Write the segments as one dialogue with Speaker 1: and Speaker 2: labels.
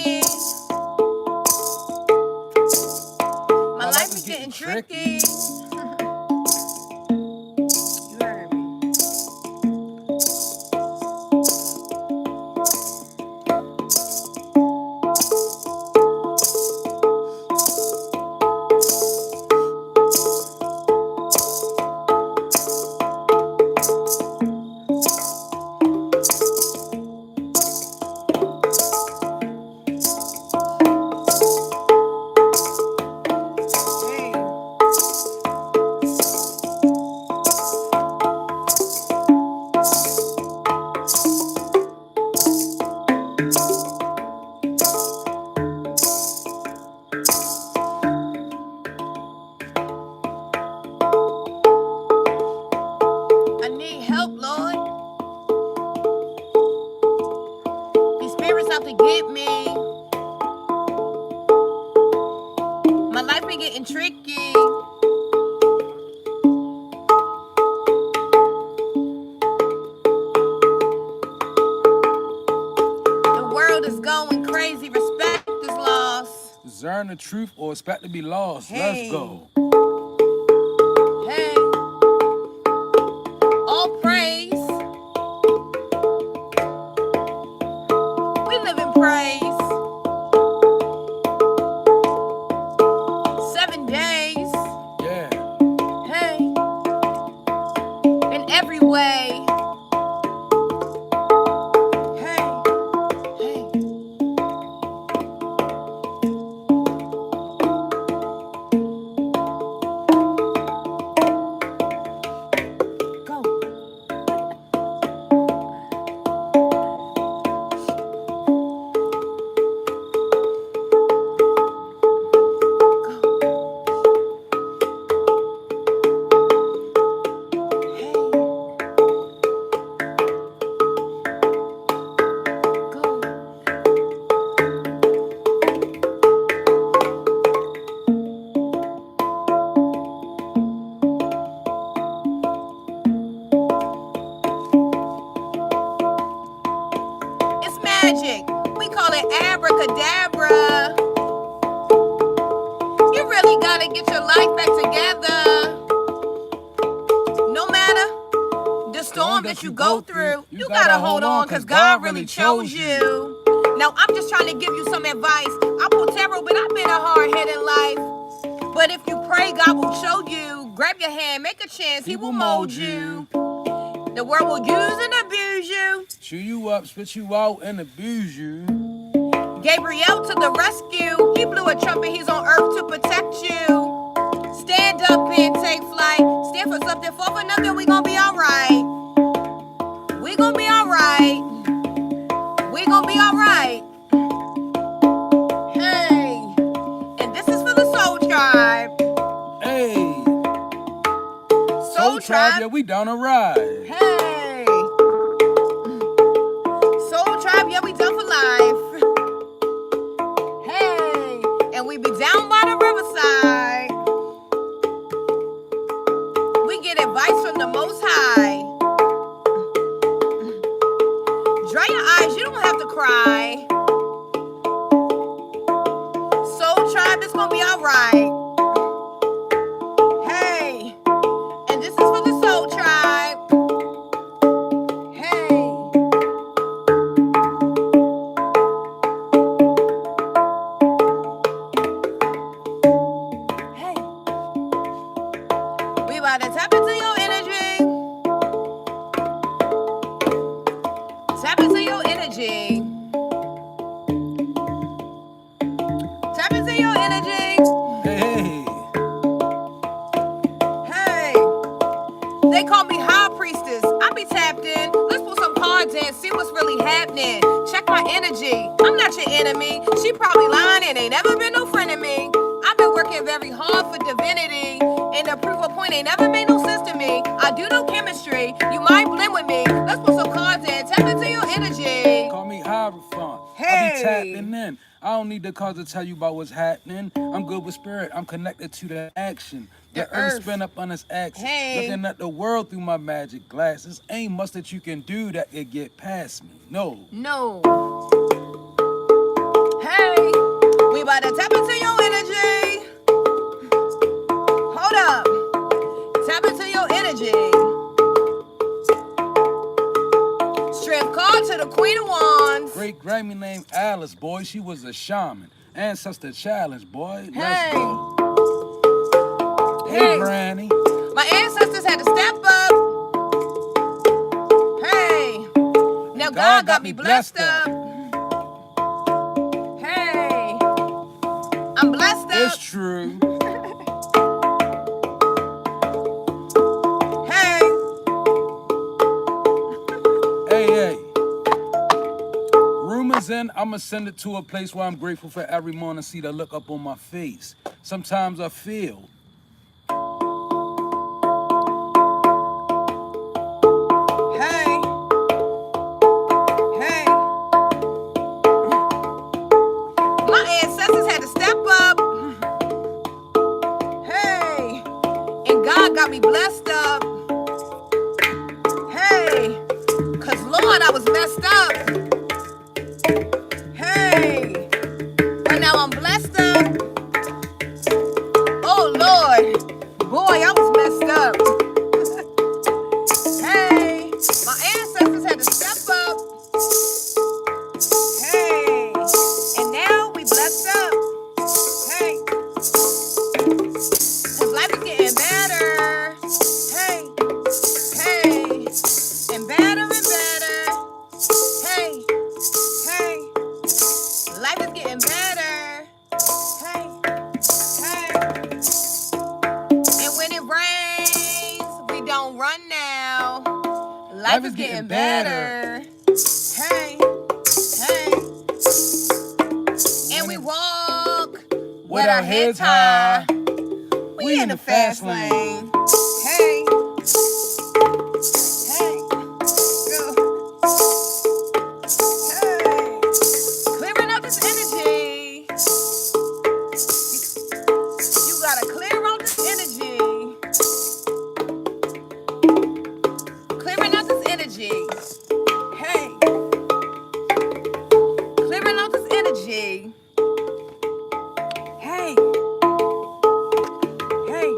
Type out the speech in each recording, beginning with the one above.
Speaker 1: tricky. My life is getting tricky. You heard me. I need help, Lord. These spirits out to get me. My life been getting tricky. The world is going crazy. Respect is lost.
Speaker 2: Discern the truth or expect to be lost.
Speaker 1: Hey.
Speaker 2: Let's go.
Speaker 1: Hey. All praise. We live in praise. 7 days.
Speaker 2: Yeah.
Speaker 1: Hey. In every way. Hey. Hey. Go. It's magic. We call it abracadabra. You really gotta get your life back together. No matter the storm that you go through, you gotta hold on because God really chose you. Now, I'm just trying to give you some advice. I pull tarot, but I've been a hard-headed life. But if you pray, God will show you. Grab your hand, make a chance, He will mold you. The world will use and abuse you.
Speaker 2: Chew you up, spit you out, and abuse you.
Speaker 1: Gabriel to the rescue. He blew a trumpet, he's on earth to protect you. Stand up and take flight. Stand for something, fall for nothing, we gonna be alright. We gonna be alright. We gonna be alright. Hey. And this is for the Soul Tribe.
Speaker 2: Hey.
Speaker 1: Soul Tribe.
Speaker 2: Yeah, we down a ride.
Speaker 1: Hey. Soul Tribe, yeah, we done for life. Hey. And we be down by the riverside. We get advice from the Most High. Dry your eyes, you don't have to cry. Soul Tribe, it's gonna be alright. Hey. And this is for the Soul Tribe. Hey. Hey. We about to tap into your energy. Tap into your energy. Tap into your energy.
Speaker 2: Hey.
Speaker 1: Hey. They call me High Priestess. I be tapped in. Let's pull some cards in, see what's really happening. Check my energy. I'm not your enemy. She probably lying and ain't never been no friend of me. I've been working very hard for divinity. And the proof of point ain't never made no sense to me. I do no chemistry. You might blend with me. Let's put some cards in. Tap into your energy.
Speaker 2: Call me Hierophant. I
Speaker 1: Hey.
Speaker 2: be tapping in. I don't need the cards to tell you about what's happening. I'm good with spirit. I'm connected to the action. The earth spin up on its axis.
Speaker 1: Hey.
Speaker 2: Looking at the world through my magic glasses. Ain't much that you can do that could get past me. No.
Speaker 1: No. Hey.
Speaker 2: boy. She was a shaman. Ancestor challenge, boy. Let's
Speaker 1: Hey.
Speaker 2: go.
Speaker 1: Hey.
Speaker 2: Hey, Granny.
Speaker 1: My ancestors had to step up. Hey. Now God got me blessed up. Hey. I'm blessed up.
Speaker 2: It's true.
Speaker 1: Hey.
Speaker 2: Hey. Rumors in, I'ma send it to a place where I'm grateful for every morning to see the look up on my face. Sometimes I feel.
Speaker 1: Hey. Hey. My ancestors had to step up. Hey. And God got me blessed up. Hey. 'Cause Lord, I was messed up. Hey. But now I'm blessed up. Oh Lord. Boy, I was messed up. Hey. My ancestors had to step up. Hey. And now we blessed up. Hey. 'Cause life is getting better. Hey. Hey. And better and better. Hey. Hey. Life is getting better. Hey. Hey. And when it rains, we don't run now. Life is getting better. Hey. Hey. And we walk
Speaker 2: With our heads high.
Speaker 1: We in the fast lane. Hey. Hey. Go. Hey. Clearing up this energy. You gotta clear out this energy. Clearing out this energy. Hey. Clearing out this energy. Hey. Hey.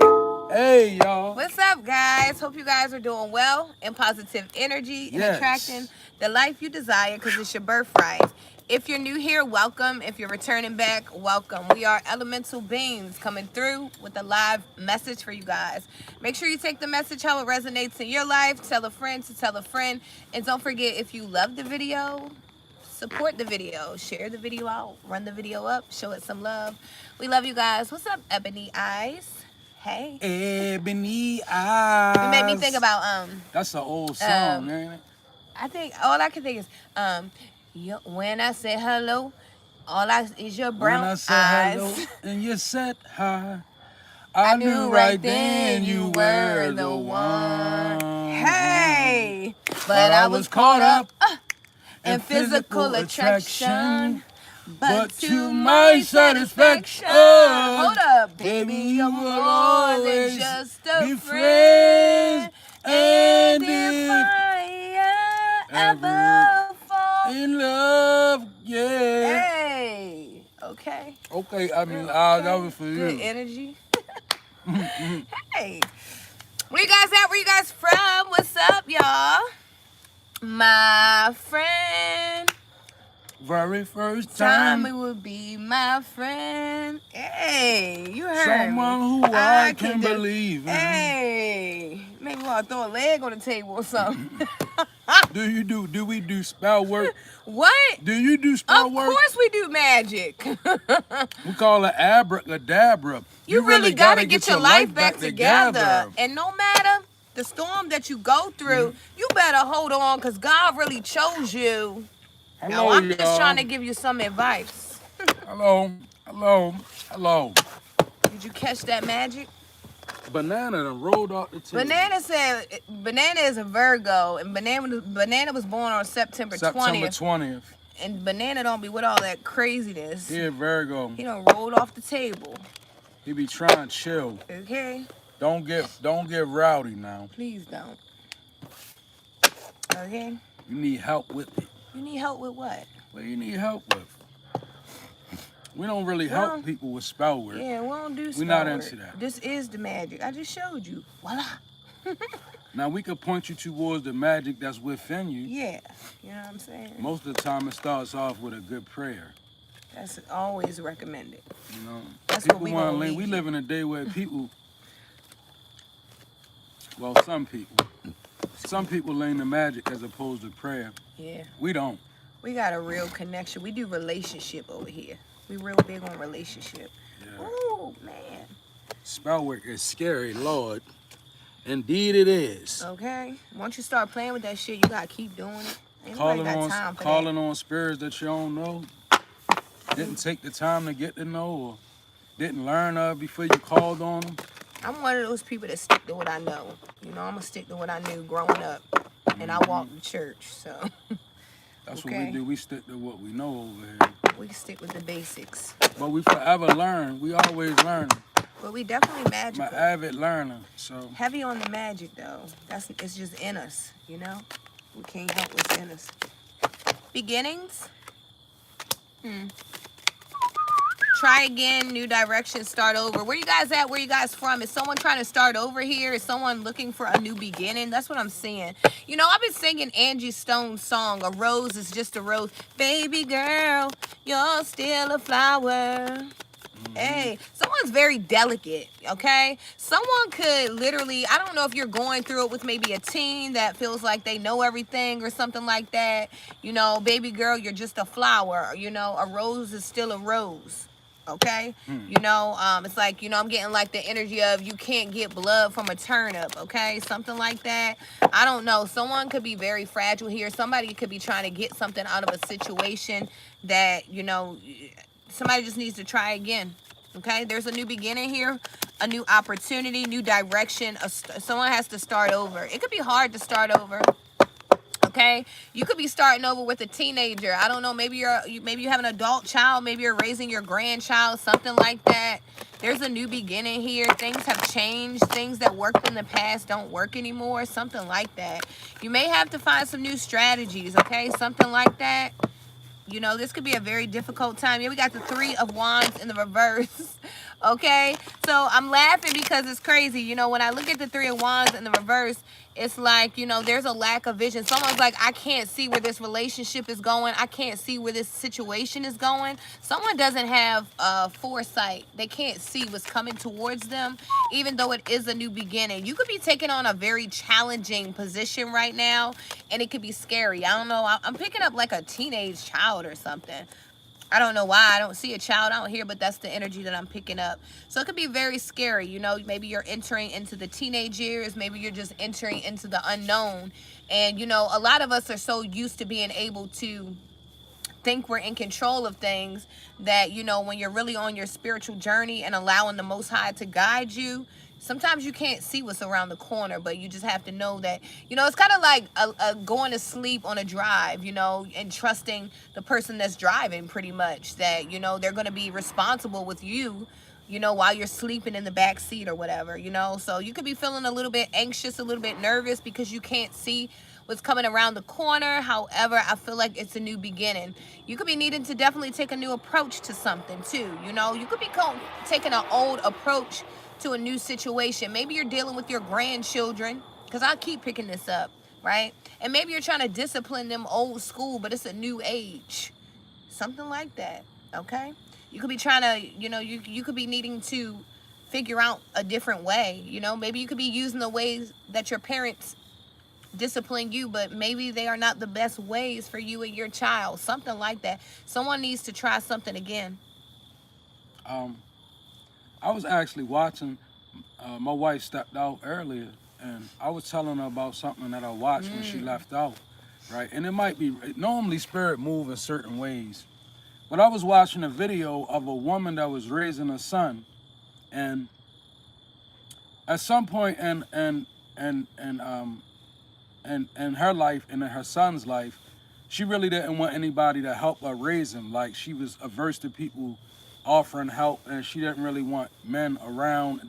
Speaker 2: Hey, y'all.
Speaker 1: What's up, guys? Hope you guys are doing well and positive energy and
Speaker 2: Yes.
Speaker 1: attracting the life you desire because it's your birthright. If you're new here, welcome. If you're returning back, welcome. We are elemental beings coming through with a live message for you guys. Make sure you take the message how it resonates in your life. Tell a friend to tell a friend. And don't forget, if you love the video, support the video. Share the video out. Run the video up. Show it some love. We love you guys. What's up, Ebony Eyes? Hey.
Speaker 2: Ebony Eyes.
Speaker 1: You made me think about
Speaker 2: That's an old song, ain't it?
Speaker 1: I think all I can think is when I say hello, all I is your brown
Speaker 2: When I said
Speaker 1: eyes.
Speaker 2: hello and you said hi, I knew right then you were the one.
Speaker 1: Hey, but I was caught up in physical attraction. But to my satisfaction, hold up, baby, you're more than just a friend. And if I ever fall
Speaker 2: in love, yeah.
Speaker 1: hey, okay.
Speaker 2: Okay, I mean, that was for
Speaker 1: Good
Speaker 2: you.
Speaker 1: energy. Hey, where you guys at? Where you guys from? What's up, y'all? My friend.
Speaker 2: Very first
Speaker 1: Time it
Speaker 2: time,
Speaker 1: would be my friend. Hey, you heard
Speaker 2: someone
Speaker 1: me.
Speaker 2: who I can believe in.
Speaker 1: Hey, maybe want to throw a leg on the table or something.
Speaker 2: Do we do spell work?
Speaker 1: What?
Speaker 2: Do you do spell
Speaker 1: Of
Speaker 2: work?
Speaker 1: course we do magic.
Speaker 2: We call it abracadabra.
Speaker 1: You really gotta get your life back together. And no matter the storm that you go through, you better hold on because God really chose you.
Speaker 2: Hello,
Speaker 1: Now, I'm just
Speaker 2: y'all.
Speaker 1: trying to give you some advice.
Speaker 2: Hello.
Speaker 1: Did you catch that magic?
Speaker 2: Banana done rolled off the table.
Speaker 1: Banana said, Banana is a Virgo, and Banana was born on September 20th. And Banana don't be with all that craziness.
Speaker 2: He a Virgo.
Speaker 1: He done rolled off the table.
Speaker 2: He be trying to chill.
Speaker 1: Okay?
Speaker 2: Don't get rowdy now.
Speaker 1: Please don't. Okay?
Speaker 2: You need help with it.
Speaker 1: You need help with what?
Speaker 2: What you need help with? We don't really help people with spell work.
Speaker 1: Yeah, we don't do spell
Speaker 2: We're not
Speaker 1: work.
Speaker 2: into that.
Speaker 1: This is the magic. I just showed you. Voila.
Speaker 2: Now we could point you towards the magic that's within you.
Speaker 1: Yeah. You know what I'm saying?
Speaker 2: Most of the time it starts off with a good prayer.
Speaker 1: That's always recommended.
Speaker 2: You know,
Speaker 1: That's
Speaker 2: people
Speaker 1: what we
Speaker 2: want to
Speaker 1: gonna
Speaker 2: lean.
Speaker 1: need
Speaker 2: We
Speaker 1: you.
Speaker 2: live in a day where people, well, some people lean to magic as opposed to prayer.
Speaker 1: Yeah.
Speaker 2: We don't.
Speaker 1: We got a real connection. We do relationship over here. We real big on relationship.
Speaker 2: Yeah.
Speaker 1: Ooh, man.
Speaker 2: Spell work is scary, Lord. Indeed it is.
Speaker 1: Okay. Once you start playing with that shit, you gotta keep doing it. Ain't nobody got time for
Speaker 2: Calling on spirits that you don't know. Didn't take the time to get to know, or didn't learn of before you called on them.
Speaker 1: I'm one of those people that stick to what I know. You know, I'm gonna stick to what I knew growing up. And I walk to church, so.
Speaker 2: That's
Speaker 1: okay.
Speaker 2: what we do. We stick to what we know over here.
Speaker 1: We stick with the basics.
Speaker 2: But we forever learn. We always learn.
Speaker 1: But we definitely magical.
Speaker 2: I'm an avid learner, so.
Speaker 1: Heavy on the magic, though. It's just in us, you know? We can't help what's in us. Beginnings? Try again, new direction, start over. Where you guys at? Where you guys from? Is someone trying to start over here? Is someone looking for a new beginning? That's what I'm seeing. You know, I've been singing Angie Stone's song, A Rose is Just a Rose. Baby girl, you're still a flower. Hey, someone's very delicate, okay? Someone could literally, I don't know if you're going through it with maybe a teen that feels like they know everything or something like that. You know, baby girl, you're just a flower. You know, a rose is still a rose. Okay, you know, it's like, you know, I'm getting like the energy of you can't get blood from a turnip, okay, something like that. I don't know. Someone could be very fragile here. Somebody could be trying to get something out of a situation that, you know, somebody just needs to try again. Okay, there's a new beginning here, a new opportunity, new direction. Someone has to start over. It could be hard to start over. Okay, you could be starting over with a teenager. I don't know. Maybe you have an adult child. Maybe you're raising your grandchild, something like that. There's a new beginning here. Things have changed. Things that worked in the past don't work anymore. Something like that. You may have to find some new strategies. Okay, something like that. You know, this could be a very difficult time. Yeah, we got the 3 of Wands in the reverse. Okay, so I'm laughing because it's crazy. You know, when I look at the 3 of Wands in the reverse, it's like, you know, there's a lack of vision. Someone's like, I can't see where this relationship is going. I can't see where this situation is going. Someone doesn't have foresight. They can't see what's coming towards them, even though it is a new beginning. You could be taking on a very challenging position right now, and it could be scary. I don't know. I'm picking up like a teenage child or something. I don't know why. I don't see a child out here, but that's the energy that I'm picking up. So it could be very scary. You know, maybe you're entering into the teenage years. Maybe you're just entering into the unknown. And, you know, a lot of us are so used to being able to think we're in control of things that, you know, when you're really on your spiritual journey and allowing the Most High to guide you, sometimes you can't see what's around the corner, but you just have to know that, you know, it's kind of like going to sleep on a drive, you know, and trusting the person that's driving pretty much that, you know, they're going to be responsible with you, you know, while you're sleeping in the back seat or whatever, you know. So you could be feeling a little bit anxious, a little bit nervous because you can't see what's coming around the corner. However, I feel like it's a new beginning. You could be needing to definitely take a new approach to something too, you know. You could be taking an old approach to a new situation. Maybe you're dealing with your grandchildren, because I keep picking this up, right? And maybe you're trying to discipline them old school, but it's a new age. Something like that, okay? You could be trying to, you know, you could be needing to figure out a different way, you know? Maybe you could be using the ways that your parents discipline you, but maybe they are not the best ways for you and your child. Something like that. Someone needs to try something again.
Speaker 2: I was actually watching, my wife stepped out earlier, and I was telling her about something that I watched when she left out, right? And it might be, normally spirit move in certain ways. But I was watching a video of a woman that was raising a son, and at some point in her life and in her son's life, she really didn't want anybody to help her raise him. Like, she was averse to people offering help, and she didn't really want men around.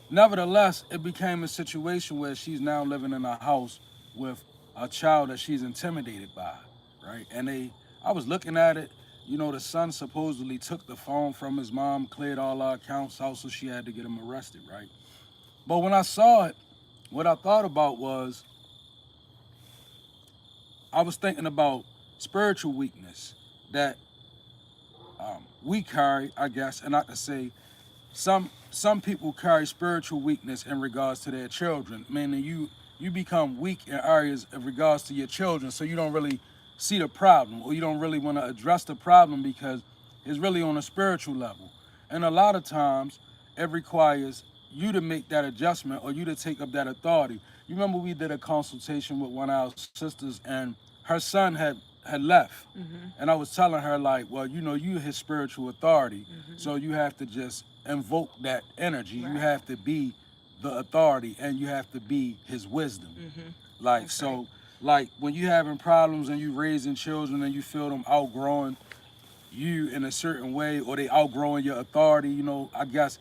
Speaker 2: Nevertheless, it became a situation where she's now living in a house with a child that she's intimidated by, right? And I was looking at it, you know, the son supposedly took the phone from his mom, cleared all our accounts out, so she had to get him arrested, right? But when I saw it, what I thought about was, I was thinking about spiritual weakness, that we carry, I guess, and I could say some people carry spiritual weakness in regards to their children, meaning you become weak in areas in regards to your children, so you don't really see the problem, or you don't really want to address the problem because it's really on a spiritual level. And a lot of times it requires you to make that adjustment or you to take up that authority. You remember we did a consultation with one of our sisters, and her son had left, and I was telling her, like, well, you know, you his spiritual authority, so you have to just invoke that energy. You have to be the authority, and you have to be his wisdom. Like, that's so right. Like when you having problems and you raising children and you feel them outgrowing you in a certain way, or they outgrowing your authority, you know, I guess,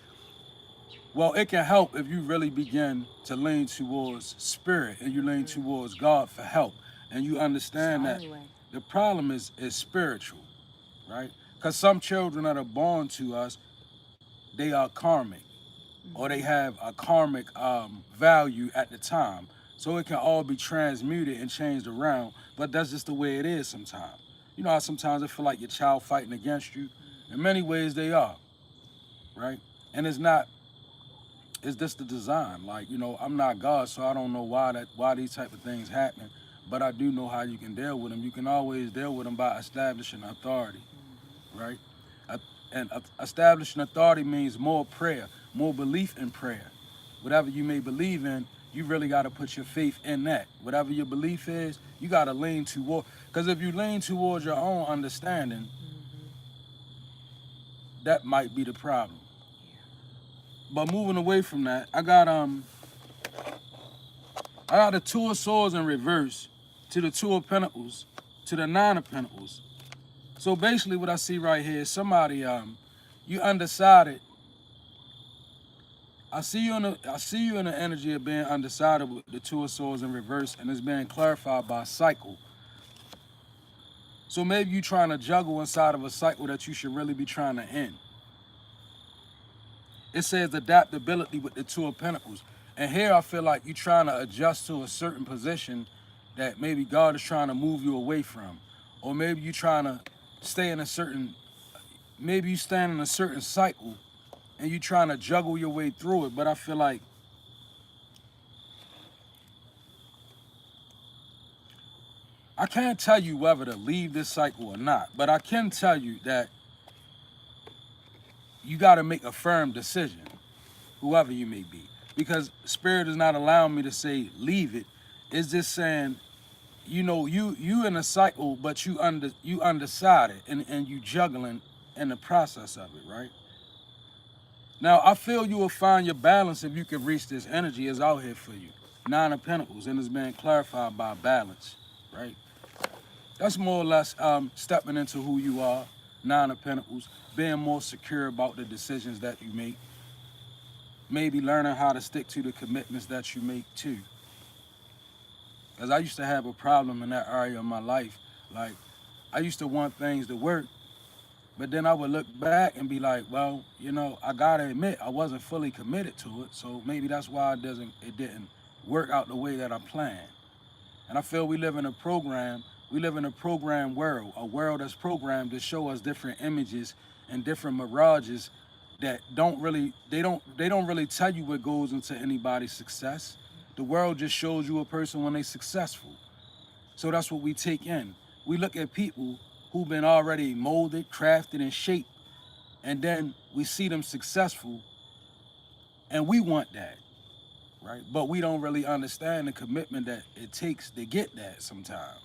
Speaker 2: well, it can help if you really begin to lean towards spirit and you lean towards God for help, and you understand that the problem is spiritual, right? Because some children that are born to us, they are karmic, or they have a karmic value at the time. So it can all be transmuted and changed around, but that's just the way it is sometimes. You know how sometimes it feel like your child fighting against you? In many ways they are, right? And it's just the design. Like, you know, I'm not God, so I don't know why these type of things happen, but I do know how you can deal with them. You can always deal with them by establishing authority, right? And establishing authority means more prayer, more belief in prayer. Whatever you may believe in, you really got to put your faith in that. Whatever your belief is, you got to lean toward. Because if you lean towards your own understanding, that might be the problem. But moving away from that, I got the Two of Swords in reverse to the Two of Pentacles to the Nine of Pentacles. So basically what I see right here is somebody, you undecided. I see you in the energy of being undecided with the Two of Swords in reverse, and it's being clarified by a cycle. So maybe you're trying to juggle inside of a cycle that you should really be trying to end. It says adaptability with the Two of Pentacles. And here I feel like you're trying to adjust to a certain position that maybe God is trying to move you away from. Or maybe you're trying to stay in a certain, maybe you stand in a certain cycle and you're trying to juggle your way through it. But I feel like I can't tell you whether to leave this cycle or not, but I can tell you that you got to make a firm decision, whoever you may be, because Spirit is not allowing me to say leave it. It's just saying, you know, you in a cycle, but you undecided and you juggling in the process of it, right? Now, I feel you will find your balance if you can reach this energy is out here for you. Nine of Pentacles, and it's being clarified by balance, right? That's more or less stepping into who you are. Nine of Pentacles, being more secure about the decisions that you make. Maybe learning how to stick to the commitments that you make too. Because I used to have a problem in that area of my life. Like, I used to want things to work, but then I would look back and be like, well, you know, I gotta admit I wasn't fully committed to it, so maybe that's why it didn't work out the way that I planned. And I feel we live in a program world, a world that's programmed to show us different images and different mirages that don't really tell you what goes into anybody's success. The world just shows you a person when they're successful. So that's what we take in. We look at people who've been already molded, crafted, and shaped, and then we see them successful, and we want that, right? But we don't really understand the commitment that it takes to get that sometimes.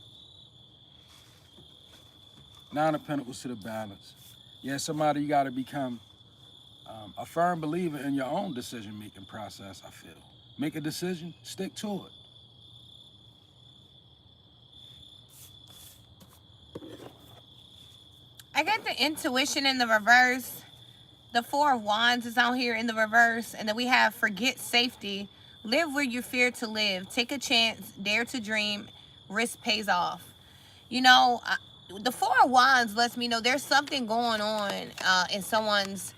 Speaker 2: Nine of Pentacles to the balance. Yeah, somebody you got to become a firm believer in your own decision-making process, I feel. Make a decision, stick to it.
Speaker 1: I got the Intuition in the reverse. The Four of Wands is out here in the reverse. And then we have forget safety. Live where you fear to live. Take a chance. Dare to dream. Risk pays off. You know, the Four of Wands lets me know there's something going on in someone's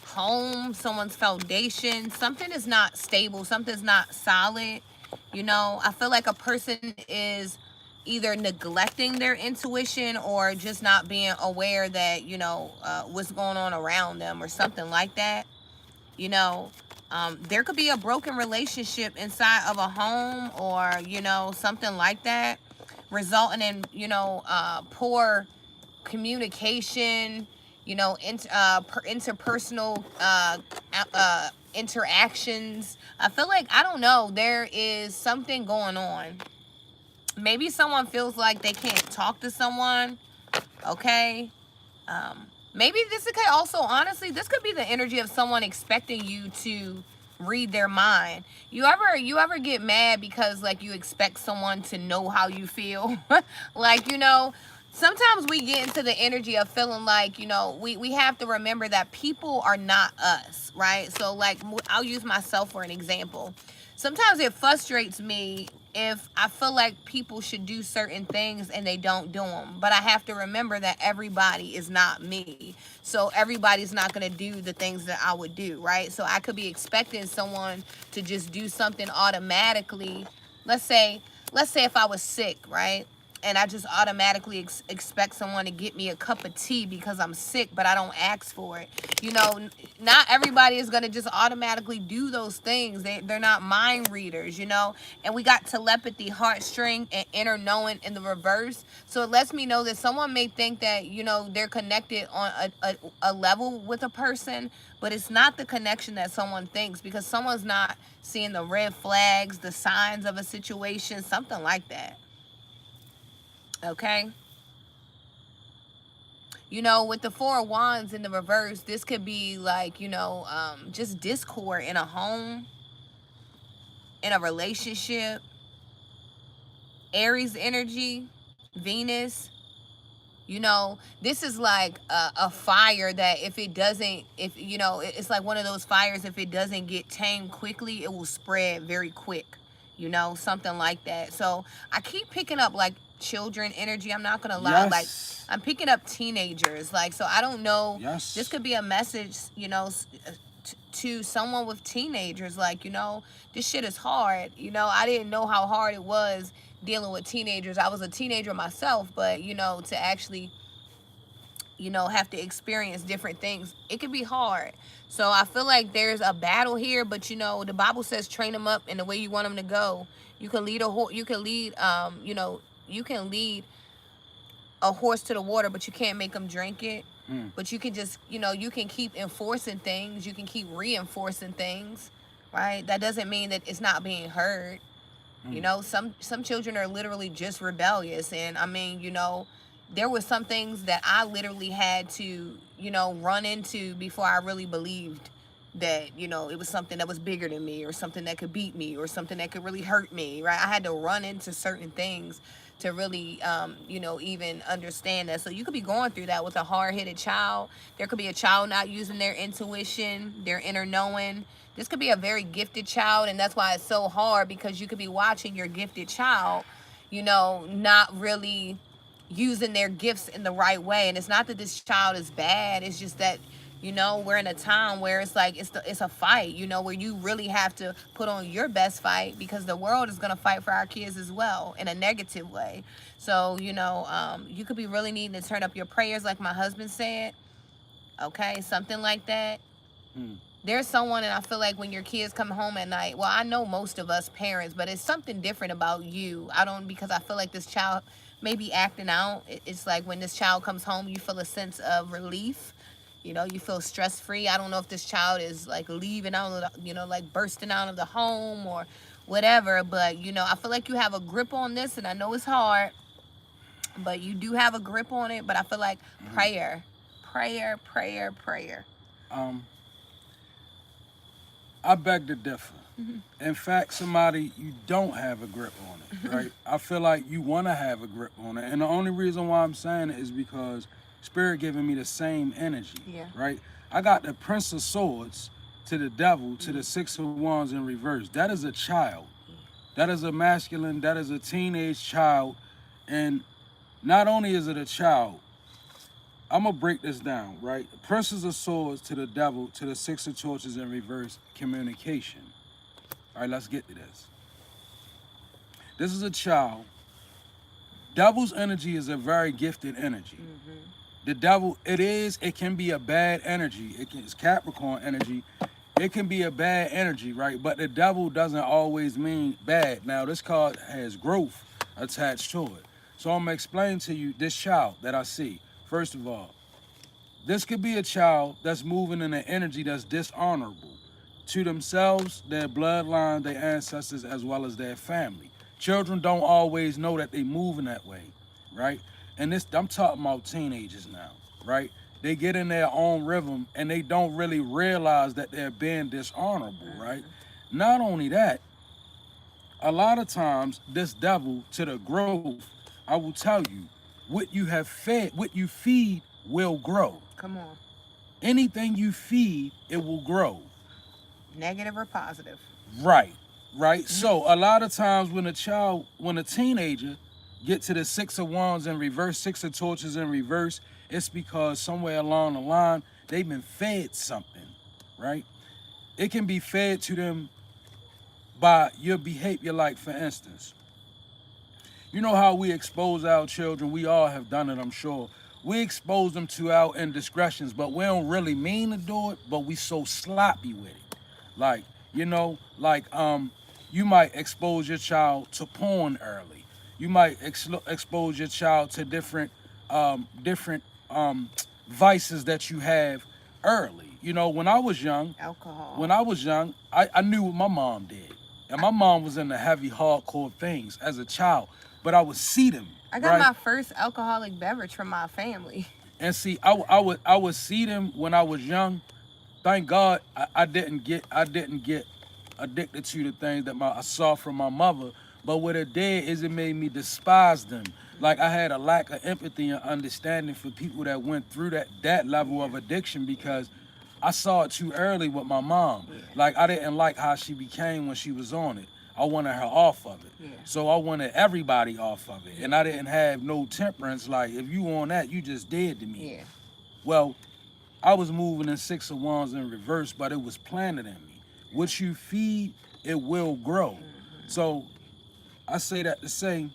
Speaker 1: home, someone's foundation. Something is not stable. Something's not solid. You know, I feel like a person is either neglecting their intuition or just not being aware that, what's going on around them or something like that. There could be a broken relationship inside of a home or, something like that, resulting in, poor communication, interpersonal interactions. I feel like, I don't know, there is something going on. Maybe someone feels like they can't talk to someone, okay? Maybe this could also, honestly, this could be the energy of someone expecting you to read their mind. You ever get mad because, like, you expect someone to know how you feel? Like, sometimes we get into the energy of feeling like, we have to remember that people are not us, right? So, like, I'll use myself for an example. Sometimes it frustrates me if I feel like people should do certain things and they don't do them. But I have to remember that everybody is not me. So everybody's not going to do the things that I would do, right? So I could be expecting someone to just do something automatically. Let's say if I was sick, right? And I just automatically expect someone to get me a cup of tea because I'm sick, but I don't ask for it. Not everybody is going to just automatically do those things. They're not mind readers, And we got telepathy, heartstring, and inner knowing in the reverse. So it lets me know that someone may think that, they're connected on a level with a person, but it's not the connection that someone thinks, because someone's not seeing the red flags, the signs of a situation, something like that. Okay, with the Four of Wands in the reverse, this could be like, just discord in a home, in a relationship. Aries energy, Venus, this is like a fire that it's like one of those fires, if it doesn't get tamed quickly, it will spread very quick, something like that. So I keep picking up like children energy. I'm not gonna lie.
Speaker 2: Yes.
Speaker 1: Like, I'm picking up teenagers. Like, so I don't know.
Speaker 2: Yes.
Speaker 1: This could be a message, to someone with teenagers. Like, this shit is hard. I didn't know how hard it was dealing with teenagers. I was a teenager myself, but to actually have to experience different things, it can be hard. So I feel like there's a battle here, but the Bible says train them up in the way you want them to go. You can lead a horse to the water, but you can't make them drink it. But you can just, you can keep enforcing things. You can keep reinforcing things, right? That doesn't mean that it's not being heard. Some children are literally just rebellious. And I mean, there were some things that I literally had to, run into before I really believed that, it was something that was bigger than me, or something that could beat me, or something that could really hurt me, right? I had to run into certain things to really, even understand that. So you could be going through that with a hard-headed child. There could be a child not using their intuition, their inner knowing. This could be a very gifted child, and that's why it's so hard, because you could be watching your gifted child, not really using their gifts in the right way. And it's not that this child is bad. It's just that, we're in a time where it's like it's a fight, where you really have to put on your best fight, because the world is going to fight for our kids as well in a negative way. So, you could be really needing to turn up your prayers, like my husband said. Okay, something like that. There's someone, and I feel like when your kids come home at night, well, I know most of us parents, but it's something different about you. Because I feel like this child may be acting out. It's like when this child comes home, you feel a sense of relief. You feel stress-free. I don't know if this child is like leaving out of the, like bursting out of the home or whatever, but I feel like you have a grip on this, and I know it's hard, but you do have a grip on it. But I feel like prayer.
Speaker 2: I beg to differ. In fact, somebody, you don't have a grip on it, right? I feel like you want to have a grip on it. And the only reason why I'm saying it is because Spirit giving me the same energy, right? I got the Prince of Swords to the Devil, to the Six of Wands in reverse. That is a child. That is a masculine, that is a teenage child. And not only is it a child, I'm going to break this down, right? Princes of Swords to the Devil, to the Six of Torches in reverse, communication. All right, let's get to this. This is a child Devil's energy is a very gifted energy. The devil, it can be a bad energy. It's Capricorn energy. It can be a bad energy, right? But the devil doesn't always mean bad. Now, this card has growth attached to it. So I'm going to explain to you this child that I see. First of all, this could be a child that's moving in an energy that's dishonorable to themselves, their bloodline, their ancestors, as well as their family. Children don't always know that they moving that way, right? And this, I'm talking about teenagers now, right? They get in their own rhythm and they don't really realize that they're being dishonorable, right? Not only that, a lot of times this devil to the growth, I will tell you, what you have fed, what you feed will grow.
Speaker 1: Come on.
Speaker 2: Anything you feed, it will grow.
Speaker 1: Negative or positive.
Speaker 2: Right. So a lot of times when a teenager get to the Six of Wands in reverse, Six of Torches in reverse, it's because somewhere along the line, they've been fed something, right? It can be fed to them by your behavior. Like, for instance, you know how we expose our children? We all have done it, I'm sure. We expose them to our indiscretions, but we don't really mean to do it, but we so sloppy with it. Like, you might expose your child to porn early. You might expose your child to different vices that you have early. You know, when I was young,
Speaker 1: alcohol.
Speaker 2: When I was young, I knew what my mom did. And my mom was into heavy, hardcore things as a child. But I would see them.
Speaker 1: I got my first alcoholic beverage from my family.
Speaker 2: And see, I would see them when I was young. Thank God I didn't get addicted to the things that I saw from my mother. But what it did is it made me despise them. Like, I had a lack of empathy and understanding for people that went through that level of addiction, because I saw it too early with my mom. Yeah. Like, I didn't like how she became when she was on it. I wanted her off of it. Yeah. So I wanted everybody off of it. And I didn't have no temperance. Like, if you on that, you just dead to me. Yeah. Well, I was moving in Six of Wands in reverse, but it was planted in me. What you feed, it will grow. Mm-hmm. So I say that to say,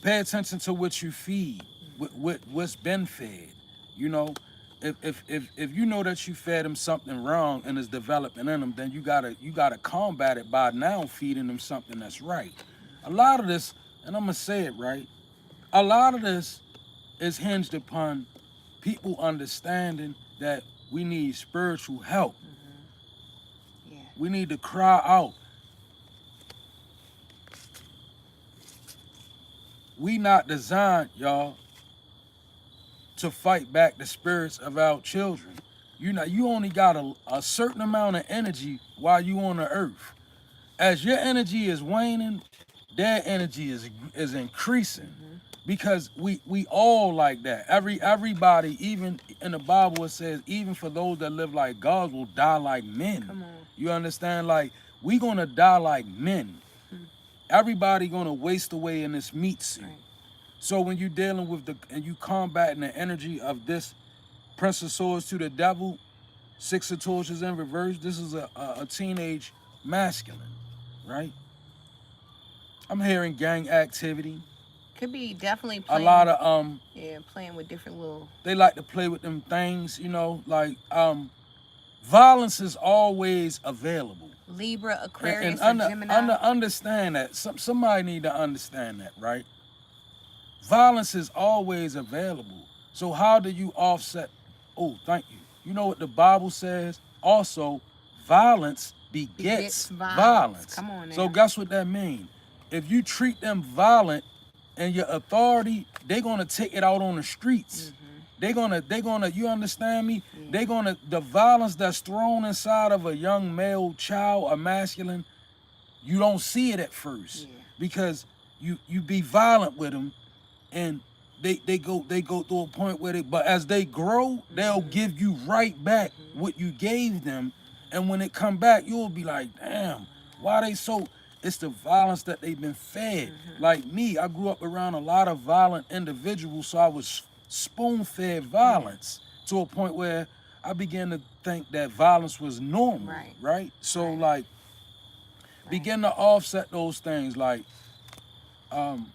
Speaker 2: pay attention to what you feed, what's been fed. You know, if you know that you fed them something wrong and it's developing in them, then you gotta combat it by now feeding them something that's right. A lot of this, and I'm gonna say it right, a lot of this is hinged upon people understanding that we need spiritual help. Mm-hmm. Yeah. We need to cry out. We not designed, y'all, to fight back the spirits of our children. You only got a certain amount of energy while you on the earth. As your energy is waning, their energy is increasing. Mm-hmm. Because we all like that. Everybody, even in the Bible it says, even for those that live like gods will die like men. Come on. You understand? Like, we gonna die like men. Everybody gonna waste away in this meat suit. Right. So when you're dealing with and you combating the energy of this Prince of Swords to the devil, Six of Torches in reverse, this is a teenage masculine, right? I'm hearing gang activity.
Speaker 1: Could be definitely playing.
Speaker 2: A lot of
Speaker 1: playing with different little.
Speaker 2: They like to play with them things, you know, like violence is always available.
Speaker 1: Libra, Aquarius,
Speaker 2: and
Speaker 1: Gemini.
Speaker 2: Understand that. Somebody need to understand that, right? Violence is always available. So how do you offset? Oh, thank you. You know what the Bible says? Also, violence begets violence. Come on now. So guess what that means? If you treat them violent and your authority, they're gonna take it out on the streets. Mm-hmm. They're gonna, you understand me? Yeah. The violence that's thrown inside of a young male child, a masculine, you don't see it at first. Yeah. Because you be violent with them, and they go through a point where but as they grow, they'll give you right back what you gave them. And when it come back, you'll be like, damn, why they so? It's the violence that they've been fed. Mm-hmm. Like me, I grew up around a lot of violent individuals, so I was spoon-fed violence to a point where I began to think that violence was normal, right? So like, begin to offset those things. Like, I'm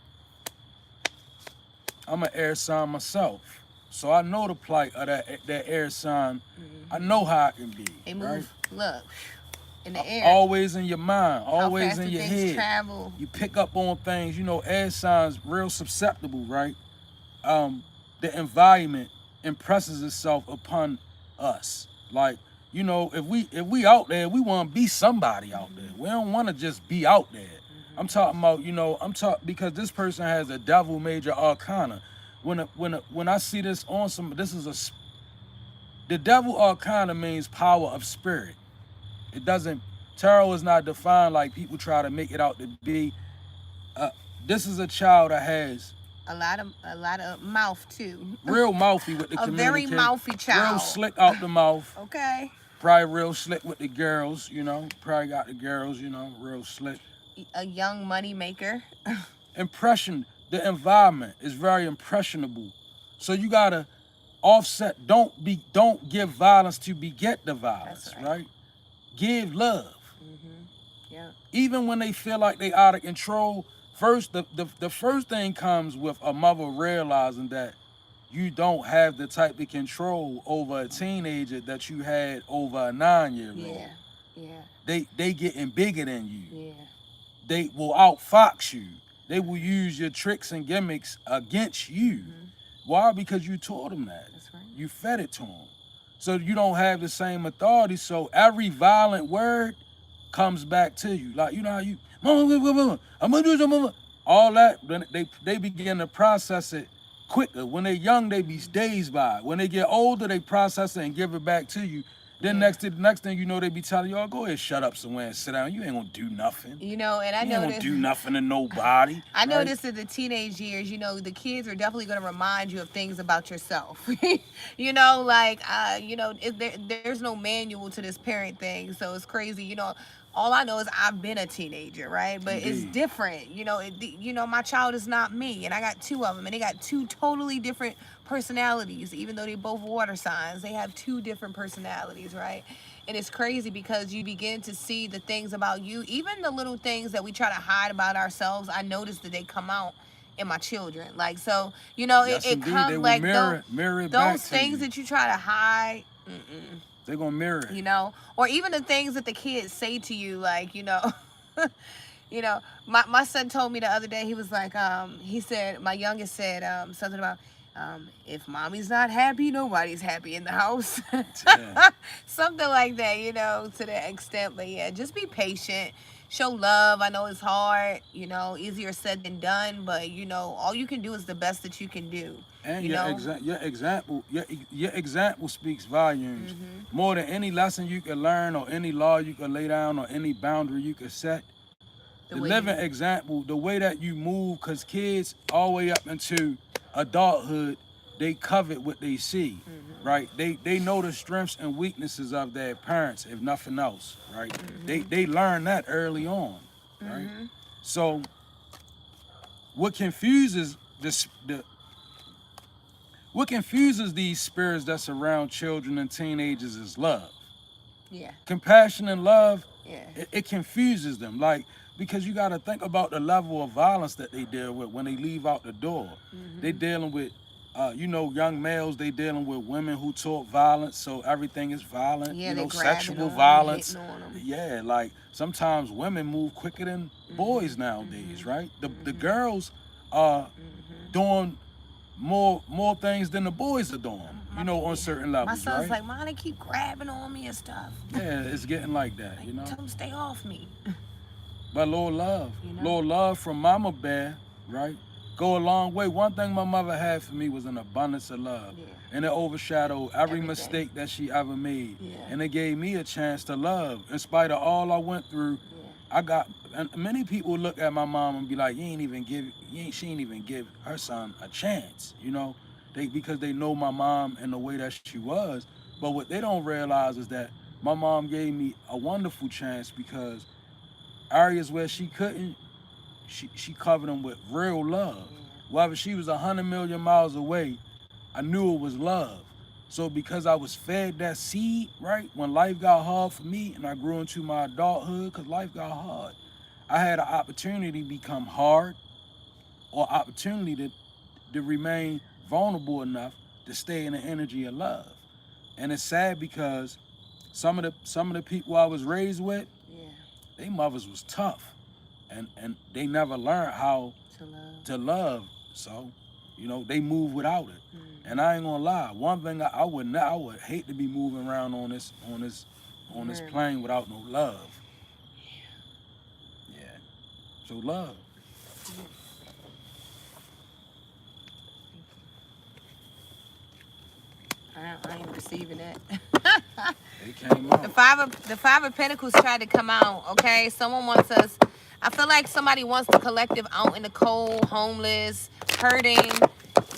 Speaker 2: an air sign myself, so I know the plight of that air sign. I know how it can be.
Speaker 1: They move,
Speaker 2: right?
Speaker 1: look, in the air.
Speaker 2: Always in your mind, always
Speaker 1: How fast
Speaker 2: in
Speaker 1: do
Speaker 2: your
Speaker 1: things
Speaker 2: head.
Speaker 1: travel.
Speaker 2: You pick up on things. You know, air signs real susceptible, right? The environment impresses itself upon us. Like, you know, if we out there, we want to be somebody out there. We don't want to just be out there. I'm talking about, you know, because this person has a devil major arcana. When I see this on the devil arcana means power of spirit. It doesn't. Tarot is not defined like people try to make it out to be. This is a child that has
Speaker 1: a lot of mouth too.
Speaker 2: real mouthy with the
Speaker 1: a very
Speaker 2: communication.
Speaker 1: mouthy child.
Speaker 2: Real slick out the mouth.
Speaker 1: Okay.
Speaker 2: Probably real slick with the girls, you know. Probably got the girls, you know, real slick.
Speaker 1: A young money maker.
Speaker 2: Impression. The environment is very impressionable. So you gotta offset. Don't give violence to beget the violence.
Speaker 1: That's right.
Speaker 2: Give love.
Speaker 1: Yeah.
Speaker 2: Even when they feel like they out of control, first the first thing comes with a mother realizing that you don't have the type of control over a teenager that you had over a 9-year-old.
Speaker 1: Yeah.
Speaker 2: They getting bigger than you.
Speaker 1: Yeah.
Speaker 2: They will outfox you. They will use your tricks and gimmicks against you. Why? Because you taught them that.
Speaker 1: That's right.
Speaker 2: You fed it to them. So you don't have the same authority. So every violent word comes back to you. Like, you know how you, mama, I'm gonna do something. All that, they begin to process it quicker. When they're young, they be dazed by it. When they get older, they process it and give it back to you. Then next thing you know, they be telling you, "Oh, go ahead, shut up somewhere and sit down. You ain't gonna do nothing.
Speaker 1: You know, and I
Speaker 2: You ain't
Speaker 1: noticed
Speaker 2: gonna do nothing to nobody."
Speaker 1: I noticed in the teenage years, you know, the kids are definitely going to remind you of things about yourself. You know, like, you know, there's no manual to this parent thing, so it's crazy. You know, all I know is I've been a teenager, right? But it's different. You know, my child is not me, and I got two of them, and they got two totally different personalities. Even though they both water signs, they have two different personalities, right? And it's crazy because you begin to see the things about you, even the little things that we try to hide about ourselves. I notice that they come out in my children. Like, so, you know,
Speaker 2: Yes,
Speaker 1: it comes like
Speaker 2: mirror it back
Speaker 1: those
Speaker 2: to
Speaker 1: things
Speaker 2: you.
Speaker 1: that you try to hide.
Speaker 2: They're gonna mirror it.
Speaker 1: You know, or even the things that the kids say to you, like, you know, you know, my son told me the other day, he was like, he said, my youngest said something about, if mommy's not happy, nobody's happy in the house. Something like that, you know, to that extent. But yeah, just be patient. Show love. I know it's hard, you know, easier said than done, but you know, all you can do is the best that you can do.
Speaker 2: And
Speaker 1: your
Speaker 2: example speaks volumes. More than any lesson you can learn, or any law you can lay down, or any boundary you can set. The living example, the way that you move, because kids all the way up into adulthood, they covet what they see, right? They know the strengths and weaknesses of their parents, if nothing else, right? They learn that early on, right? So what confuses these spirits that surround children and teenagers is love.
Speaker 1: Yeah.
Speaker 2: Compassion and love,
Speaker 1: yeah.
Speaker 2: It confuses them. Like, because you got to think about the level of violence that they deal with when they leave out the door. They dealing with, you know, young males, they dealing with women who talk violence, so everything is violent.
Speaker 1: Yeah,
Speaker 2: you know,
Speaker 1: they
Speaker 2: sexual
Speaker 1: them,
Speaker 2: violence.
Speaker 1: on them.
Speaker 2: Yeah, like sometimes women move quicker than boys nowadays, right? The girls are doing more things than the boys are doing, you know, on certain levels.
Speaker 1: My son's
Speaker 2: right?
Speaker 1: like, Mom, they keep grabbing on me and stuff.
Speaker 2: Yeah, it's getting like that,
Speaker 1: Like,
Speaker 2: you know.
Speaker 1: tell them stay off me.
Speaker 2: But Lord love,
Speaker 1: You know?
Speaker 2: Lord love from Mama Bear, right? Go a long way. One thing my mother had for me was an abundance of love.
Speaker 1: Yeah.
Speaker 2: And it overshadowed every
Speaker 1: Everything.
Speaker 2: mistake that she ever made.
Speaker 1: Yeah.
Speaker 2: And it gave me a chance to love. In spite of all I went through, and many people look at my mom and be like, she ain't even give her son a chance, you know? Because they know my mom and the way that she was. But what they don't realize is that my mom gave me a wonderful chance, because areas where she couldn't, she covered them with real love. Whether she was 100 million miles away, I knew it was love. So because I was fed that seed, right, when life got hard for me and I grew into my adulthood, because life got hard, I had an opportunity to become hard, or opportunity to remain vulnerable enough to stay in the energy of love. And it's sad because some of the people I was raised with, their mothers was tough, and they never learned how to love. So, you know, they move without it. And I ain't gonna lie, one thing I would hate to be moving around on this plane without no love. Yeah. So love.
Speaker 1: I ain't receiving that.
Speaker 2: It came out.
Speaker 1: The five of Pentacles tried to come out. Okay, someone wants us. I feel like somebody wants the collective out in the cold, homeless, hurting,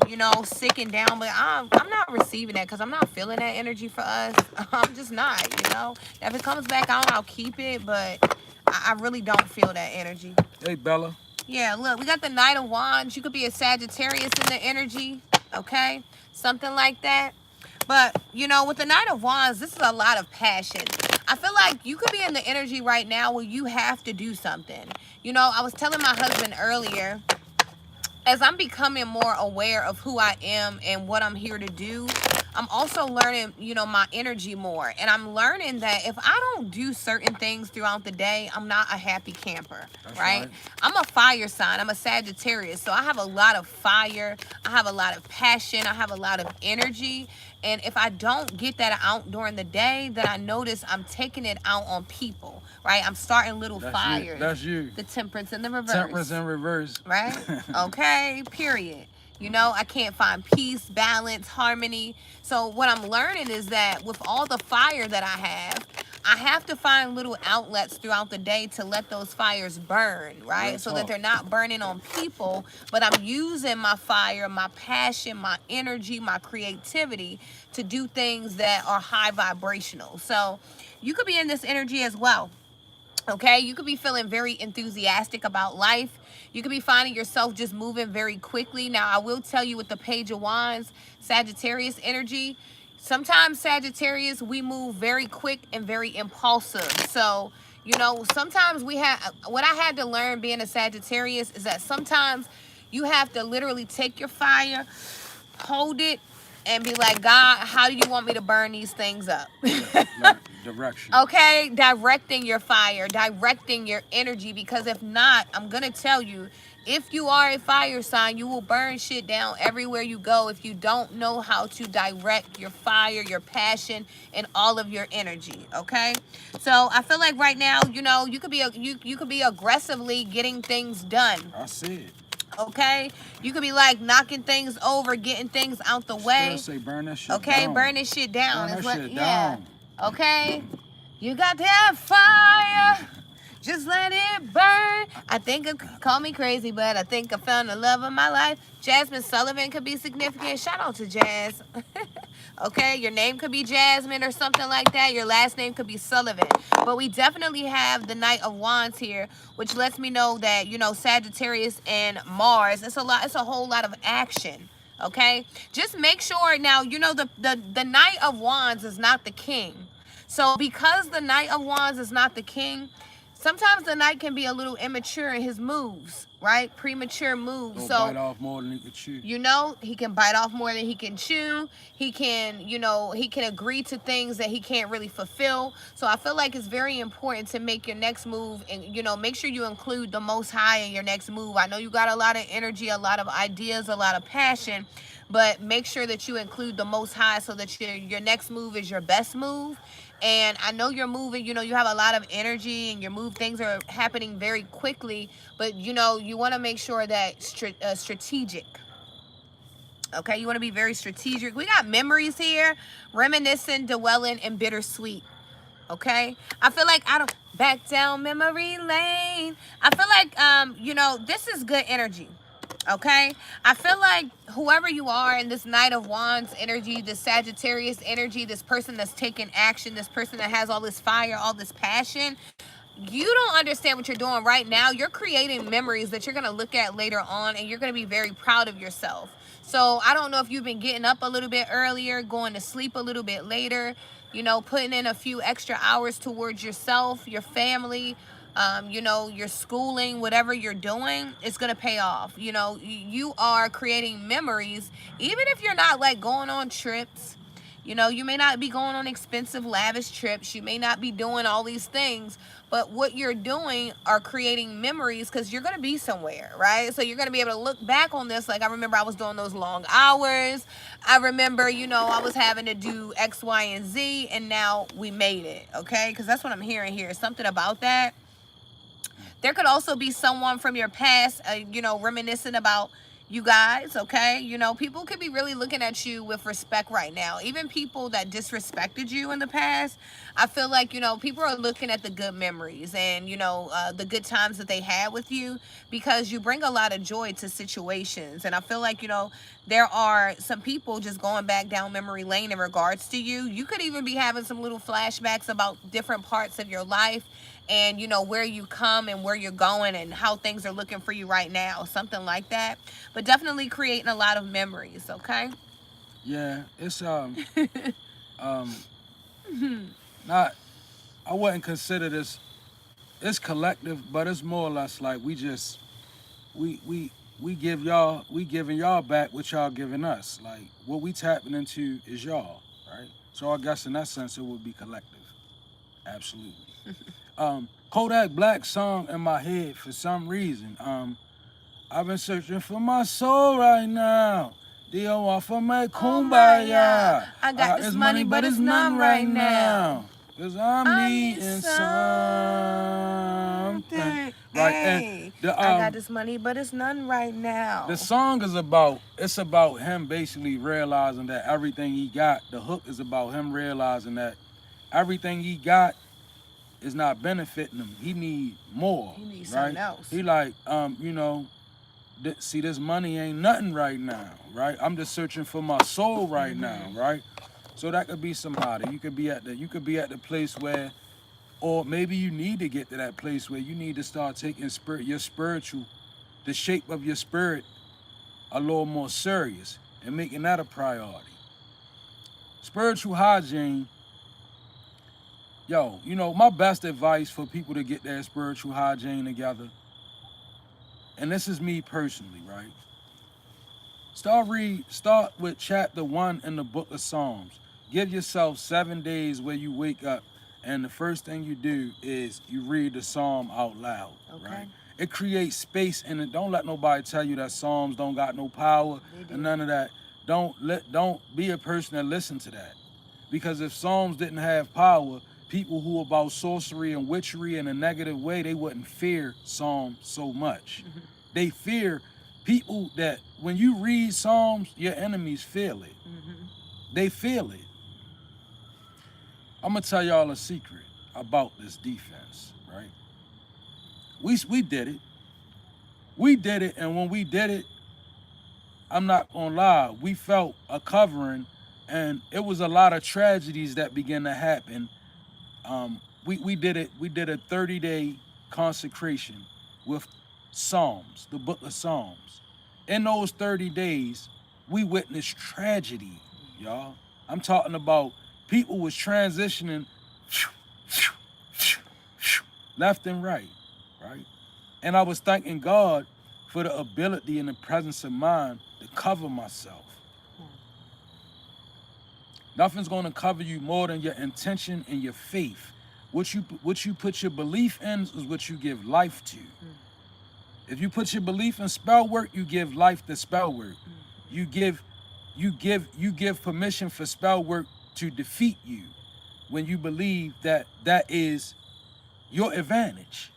Speaker 1: you know, sick and down. But I'm not receiving that because I'm not feeling that energy for us. I'm just not. You know, if it comes back out, I'll keep it. But I really don't feel that energy.
Speaker 2: Hey, Bella.
Speaker 1: Yeah, look, we got the Knight of Wands. You could be a Sagittarius in the energy. Okay, something like that. But, you know, with the Knight of Wands, this is a lot of passion. I feel like you could be in the energy right now where you have to do something. You know, I was telling my husband earlier, as I'm becoming more aware of who I am and what I'm here to do, I'm also learning, you know, my energy more. And I'm learning that if I don't do certain things throughout the day, I'm not a happy camper, right? I'm a fire sign. I'm a Sagittarius. So I have a lot of fire. I have a lot of passion. I have a lot of energy. And if I don't get that out during the day, then I notice I'm taking it out on people, right? I'm starting little fires.
Speaker 2: That's you.
Speaker 1: The Temperance in the reverse.
Speaker 2: Temperance in reverse.
Speaker 1: Right? Okay, period. You know, I can't find peace, balance, harmony. So what I'm learning is that with all the fire that I have to find little outlets throughout the day to let those fires burn, right? So that they're not burning on people, but I'm using my fire, my passion, my energy, my creativity to do things that are high vibrational. So you could be in this energy as well. Okay, you could be feeling very enthusiastic about life. You could be finding yourself just moving very quickly. Now, I will tell you with the Page of Wands, Sagittarius energy, sometimes Sagittarius, we move very quick and very impulsive. So, you know, sometimes what I had to learn being a Sagittarius is that sometimes you have to literally take your fire, hold it, and be like, God, how do you want me to burn these things up?
Speaker 2: Direction.
Speaker 1: Okay, directing your fire, directing your energy, because if not, I'm gonna tell you, if you are a fire sign, you will burn shit down everywhere you go if you don't know how to direct your fire, your passion, and all of your energy. Okay, so I feel like right now, you know, you could be aggressively getting things done.
Speaker 2: I see it.
Speaker 1: Okay, you could be like knocking things over, getting things out the way.
Speaker 2: Still say burn that shit
Speaker 1: okay,
Speaker 2: down.
Speaker 1: burn this shit down.
Speaker 2: Burn that shit down.
Speaker 1: Okay, you got that fire, just let it burn. I think, call me crazy, but I think I found the love of my life. Jasmine Sullivan could be significant. Shout out to Jazz. Okay, your name could be Jasmine or something like that. Your last name could be Sullivan. But we definitely have the Knight of Wands here, which lets me know that, you know, Sagittarius and Mars, it's a whole lot of action. Okay, just make sure now, you know, the Knight of Wands is not the king. So because the Knight of Wands is not the king, sometimes the Knight can be a little immature in his moves, right? Premature moves.
Speaker 2: So bite off more than he can chew.
Speaker 1: You know, he can bite off more than he can chew. He can, you know, he can agree to things that he can't really fulfill. So I feel like it's very important to make your next move and, you know, make sure you include the Most High in your next move. I know you got a lot of energy, a lot of ideas, a lot of passion, but make sure that you include the Most High so that your next move is your best move. And I know you're moving, you know, you have a lot of energy and things are happening very quickly, but, you know, you want to make sure that strategic. Okay, you want to be very strategic. We got memories here, reminiscent, dwelling, and bittersweet. Okay, I feel like I don't back down memory lane. I feel like, you know, this is good energy. Okay, I feel like whoever you are in this Knight of Wands energy, this Sagittarius energy, this person that's taking action, this person that has all this fire, all this passion, you don't understand what you're doing right now. You're creating memories that you're going to look at later on, and you're going to be very proud of yourself. So I don't know if you've been getting up a little bit earlier, going to sleep a little bit later, you know, putting in a few extra hours towards yourself, your family, You know, your schooling, whatever you're doing, it's going to pay off. You know, you are creating memories, even if you're not like going on trips. You know, you may not be going on expensive, lavish trips. You may not be doing all these things, but what you're doing are creating memories because you're going to be somewhere, right? So you're going to be able to look back on this. Like, I remember I was doing those long hours. I remember, you know, I was having to do X, Y, and Z, and now we made it, okay? Because that's what I'm hearing here. Something about that. There could also be someone from your past, you know, reminiscing about you guys, okay? You know, people could be really looking at you with respect right now. Even people that disrespected you in the past, I feel like, you know, people are looking at the good memories and, you know, the good times that they had with you because you bring a lot of joy to situations. And I feel like, you know, there are some people just going back down memory lane in regards to you. You could even be having some little flashbacks about different parts of your life and, you know, where you come and where you're going and how things are looking for you right now, something like that. But definitely creating a lot of memories, okay?
Speaker 2: Yeah, it's not. I wouldn't consider this. It's collective, but it's more or less like we just we giving y'all back what y'all giving us. Like what we tapping into is y'all, right? So I guess in that sense it would be collective. Absolutely. Kodak Black song in my head for some reason. I've been searching for my soul right now. Dio off of my kumbaya.
Speaker 1: I got this money, but it's none right now.
Speaker 2: Cause I'm needing something. Right, and
Speaker 1: I got this money, but it's none right now.
Speaker 2: The song is about him basically realizing that everything he got, the hook is about him realizing that everything he got is not benefiting him. He need more.
Speaker 1: He needs something else.
Speaker 2: He like, you know, see, this money ain't nothing right now, right? I'm just searching for my soul right now, right? So that could be somebody. You could be at the place where, or maybe you need to get to that place where you need to start taking the shape of your spirit a little more serious and making that a priority. Spiritual hygiene. Yo, you know, my best advice for people to get their spiritual hygiene together, and this is me personally, right? Start with chapter 1 in the book of Psalms. Give yourself 7 days where you wake up and the first thing you do is you read the psalm out loud, right? It creates space in it. Don't let nobody tell you that psalms don't got no power and none of that. Don't be a person that listen to that. Because if psalms didn't have power, people who about sorcery and witchery in a negative way, they wouldn't fear psalms so much. They fear people that when you read psalms, your enemies feel it. They feel it. I'm gonna tell y'all a secret about this defense, right? We did it. We did it, and when we did it, I'm not gonna lie, we felt a covering, and it was a lot of tragedies that began to happen. We did it. We did a 30-day consecration with Psalms, the book of Psalms. In those 30 days, we witnessed tragedy, y'all. I'm talking about people was transitioning left and right? And I was thanking God for the ability and the presence of mind to cover myself. Nothing's gonna cover you more than your intention and your faith. What you put your belief in is what you give life to. If you put your belief in spell work, you give life to spell work. You give permission for spell work to defeat you when you believe that is your advantage.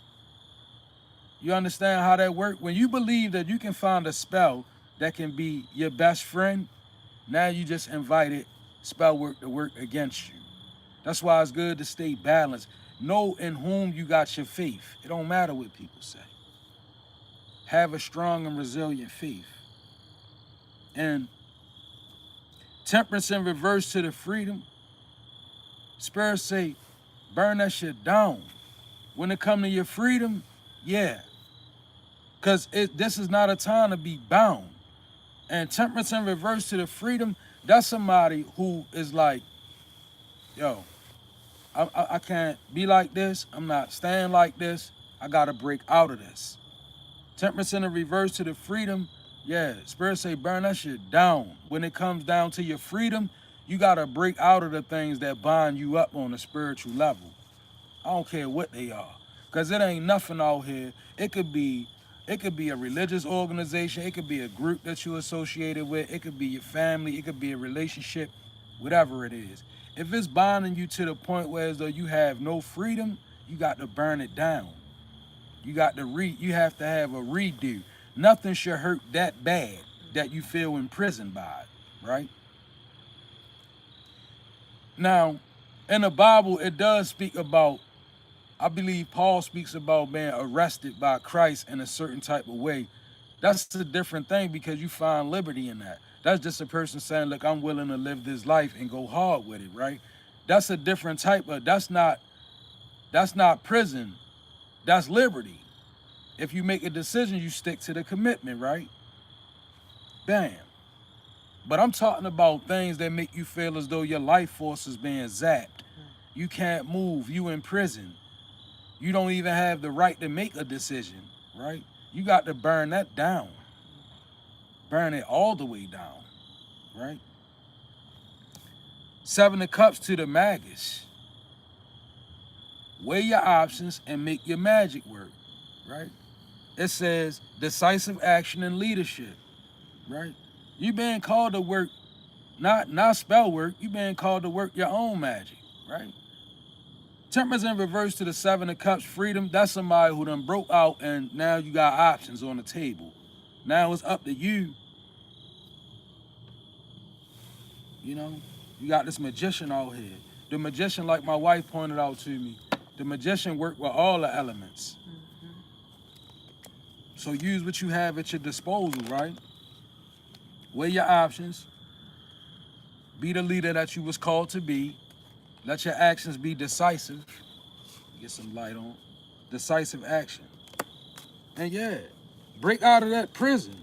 Speaker 2: You understand how that works? When you believe that you can find a spell that can be your best friend, now you just invited spell work to work against you. That's why it's good to stay balanced. Know in whom you got your faith. It don't matter what people say. Have a strong and resilient faith. And temperance in reverse to the freedom. Spirit say, burn that shit down. When it come to your freedom, yeah. Because this is not a time to be bound. And temperance in reverse to the freedom, that's somebody who is like, yo, I can't be like this. I'm not staying like this. I got to break out of this. Temperance in the reverse to the freedom. Yeah, Spirit say burn that shit down. When it comes down to your freedom, you got to break out of the things that bind you up on a spiritual level. I don't care what they are. Because it ain't nothing out here. It could be a religious organization. It could be a group that you're associated with. It could be your family. It could be a relationship, whatever it is. If it's binding you to the point where as though you have no freedom, you got to burn it down. You have to have a redo. Nothing should hurt that bad that you feel imprisoned by it, right? Now, in the Bible, it does speak about, I believe Paul speaks about being arrested by Christ in a certain type of way. That's a different thing because you find liberty in that. That's just a person saying, look, I'm willing to live this life and go hard with it, right? That's a different type of, that's not prison. That's liberty. If you make a decision, you stick to the commitment, right? Bam. But I'm talking about things that make you feel as though your life force is being zapped. You can't move. You in prison. You don't even have the right to make a decision, right? You got to burn that down. Burn it all the way down, right? 7 of Cups to the Magus. Weigh your options and make your magic work, right? It says decisive action and leadership, right? You being called to work, not spell work. You being called to work your own magic, right? Temperance in reverse to the 7 of Cups, freedom. That's somebody who done broke out and now you got options on the table. Now it's up to you. You know, you got this magician out here. The magician, like my wife pointed out to me, the magician worked with all the elements. So use what you have at your disposal, right? Weigh your options. Be the leader that you was called to be. Let your actions be decisive. Get some light on. Decisive action. And yeah, break out of that prison.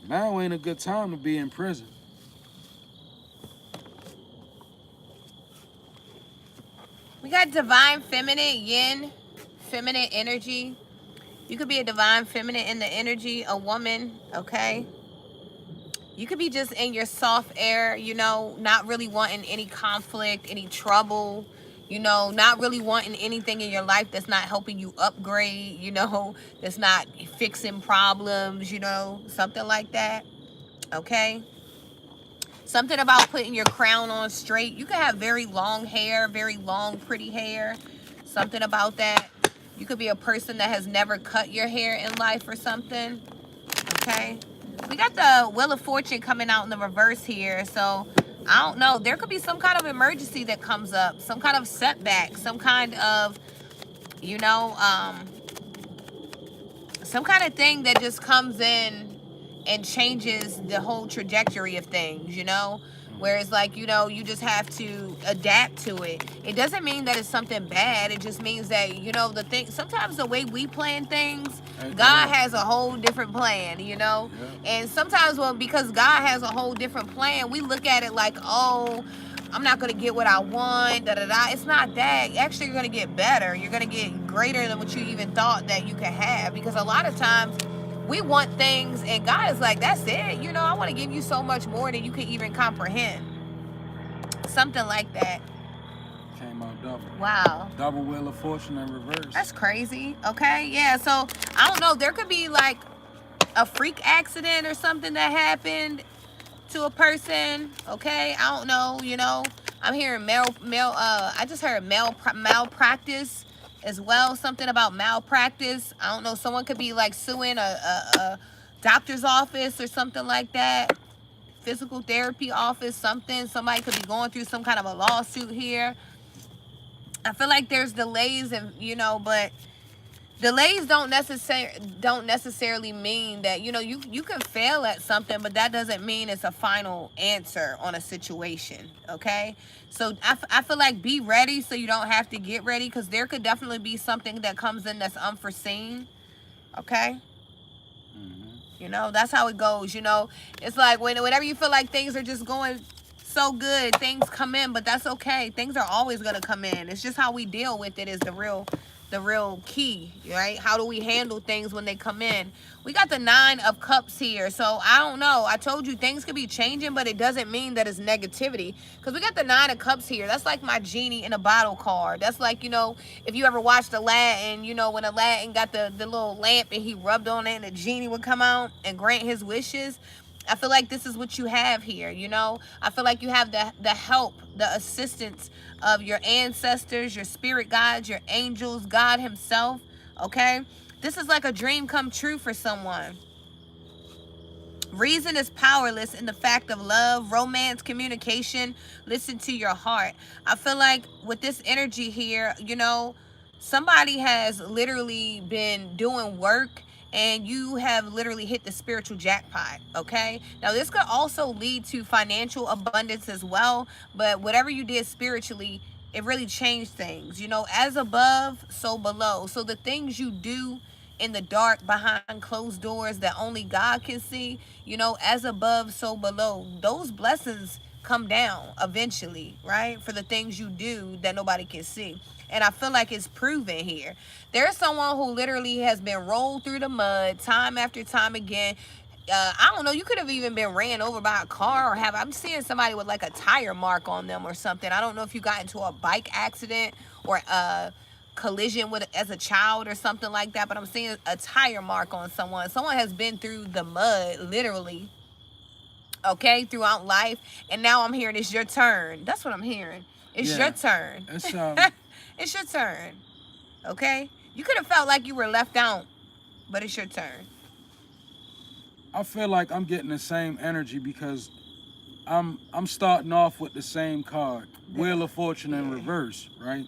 Speaker 2: Now ain't a good time to be in prison.
Speaker 1: We got divine feminine, yin, feminine energy. You could be a divine feminine in the energy, a woman, okay? You could be just in your soft air, you know, not really wanting any conflict, any trouble, you know, not really wanting anything in your life that's not helping you upgrade, you know, that's not fixing problems, you know, something like that, okay? Something about putting your crown on straight. You can have very long hair, very long, pretty hair. Something about that. You could be a person that has never cut your hair in life or something. Okay. We got the Wheel of Fortune coming out in the reverse here. So, I don't know. There could be some kind of emergency that comes up. Some kind of setback. Some kind of, you know, some kind of thing that just comes in and changes the whole trajectory of things, you know? Whereas, like, you know, you just have to adapt to it. It doesn't mean that it's something bad. It just means that, you know, the thing, sometimes the way we plan things, God has a whole different plan, you know? Yeah. And sometimes, well, because God has a whole different plan, we look at it like, oh, I'm not going to get what I want, da-da-da. It's not that. Actually, you're going to get better. You're going to get greater than what you even thought that you could have. Because a lot of times, we want things and God is like, that's it. You know, I want to give you so much more than you can even comprehend. Something like that.
Speaker 2: Came out double.
Speaker 1: Wow.
Speaker 2: Double Wheel of Fortune in reverse.
Speaker 1: That's crazy. Okay. Yeah. So, I don't know. There could be like a freak accident or something that happened to a person. Okay. I don't know. You know, I'm hearing I just heard malpractice as well. Something about malpractice. I don't know. Someone could be like suing a doctor's office or something like that. Physical therapy office, something. Somebody could be going through some kind of a lawsuit here. I feel like there's delays and, you know, but delays don't necessarily mean that, you know, you can fail at something, but that doesn't mean it's a final answer on a situation, okay? So I feel like be ready so you don't have to get ready, because there could definitely be something that comes in that's unforeseen, okay? You know, that's how it goes, you know? It's like whenever you feel like things are just going so good, things come in, but that's okay. Things are always going to come in. It's just how we deal with it is the the real key, right? How do we handle things when they come in? We got the 9 of Cups here. So I don't know. I told you things could be changing, but it doesn't mean that it's negativity. Because we got the 9 of Cups here. That's like my genie in a bottle card. That's like, you know, if you ever watched Aladdin, you know, when Aladdin got the little lamp and he rubbed on it and the genie would come out and grant his wishes. I feel like this is what you have here, you know? I feel like you have the help, the assistance of your ancestors, your spirit guides, your angels, God himself, okay? This is like a dream come true for someone. Reason is powerless in the fact of love, romance, communication. Listen to your heart. I feel like with this energy here, you know, somebody has literally been doing work and you have literally hit the spiritual jackpot, okay? Now, this could also lead to financial abundance as well, but whatever you did spiritually, it really changed things. You know, as above, so below. So the things you do in the dark behind closed doors that only God can see, you know, as above, so below. Those blessings come down eventually, right? For the things you do that nobody can see. And I feel like it's proven here. There's someone who literally has been rolled through the mud time after time again. I don't know, you could have even been ran over by a car or I'm seeing somebody with like a tire mark on them or something. I don't know if you got into a bike accident or a collision with as a child or something like that, but I'm seeing a tire mark on someone. Someone has been through the mud, literally, okay, throughout life. And now I'm hearing it's your turn. That's what I'm hearing. It's your turn.
Speaker 2: It's
Speaker 1: It's your turn, okay? You could have felt like you were left out, but it's your turn.
Speaker 2: I feel like I'm getting the same energy because I'm starting off with the same card, Wheel of Fortune in reverse, right?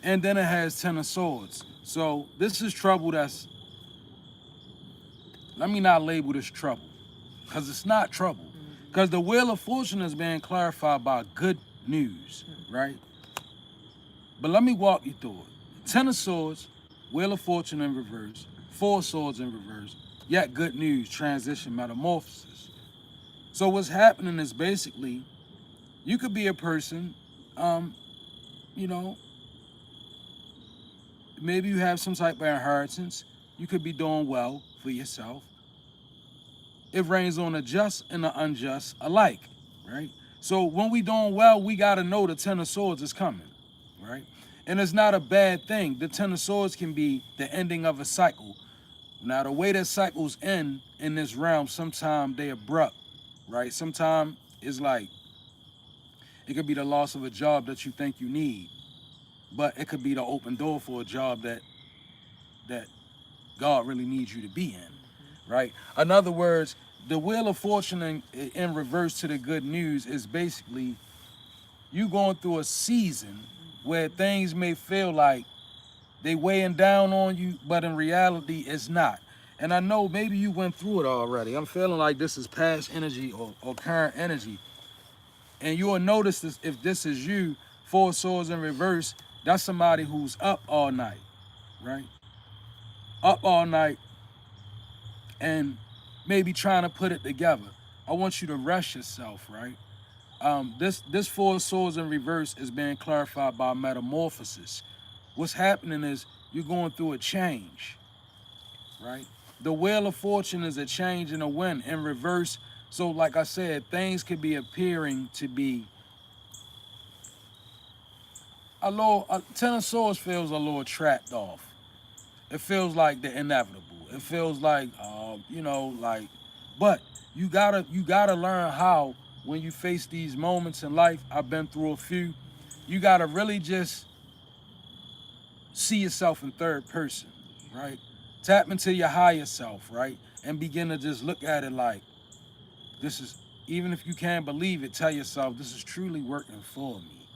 Speaker 2: And then it has 10 of Swords. So this is trouble that's, let me not label this trouble, because it's not trouble. Because the Wheel of Fortune is being clarified by good news, right? But let me walk you through it. 10 of Swords, Wheel of Fortune in reverse, 4 of Swords in reverse, yet good news, transition, metamorphosis. So what's happening is basically, you could be a person, you know, maybe you have some type of inheritance. You could be doing well for yourself. It rains on the just and the unjust alike, right? So when we doing well, we got to know the 10 of Swords is coming, right? And it's not a bad thing. The 10 of Swords can be the ending of a cycle. Now, the way that cycles end in this realm, sometimes they abrupt, right? Sometimes it's like, it could be the loss of a job that you think you need, but it could be the open door for a job that God really needs you to be in, right? In other words, the Wheel of Fortune in reverse to the good news is basically you going through a season where things may feel like they weighing down on you, but in reality, it's not. And I know maybe you went through it already. I'm feeling like this is past energy or current energy. And you'll notice this, if this is you, 4 of Swords in reverse, that's somebody who's up all night, right? Up all night and maybe trying to put it together. I want you to rest yourself, right? This 4 of Swords in reverse is being clarified by metamorphosis. What's happening is you're going through a change, right? The Wheel of Fortune is a change and a win in reverse. So like I said, things could be appearing to be a little, 10 of Swords feels a little trapped off. It feels like the inevitable. It feels like, you know, like, but you gotta learn how, when you face these moments in life, I've been through a few, you gotta really just see yourself in third person, right? Tap into your higher self, right? And begin to just look at it like, this is, even if you can't believe it, tell yourself, this is truly working for me.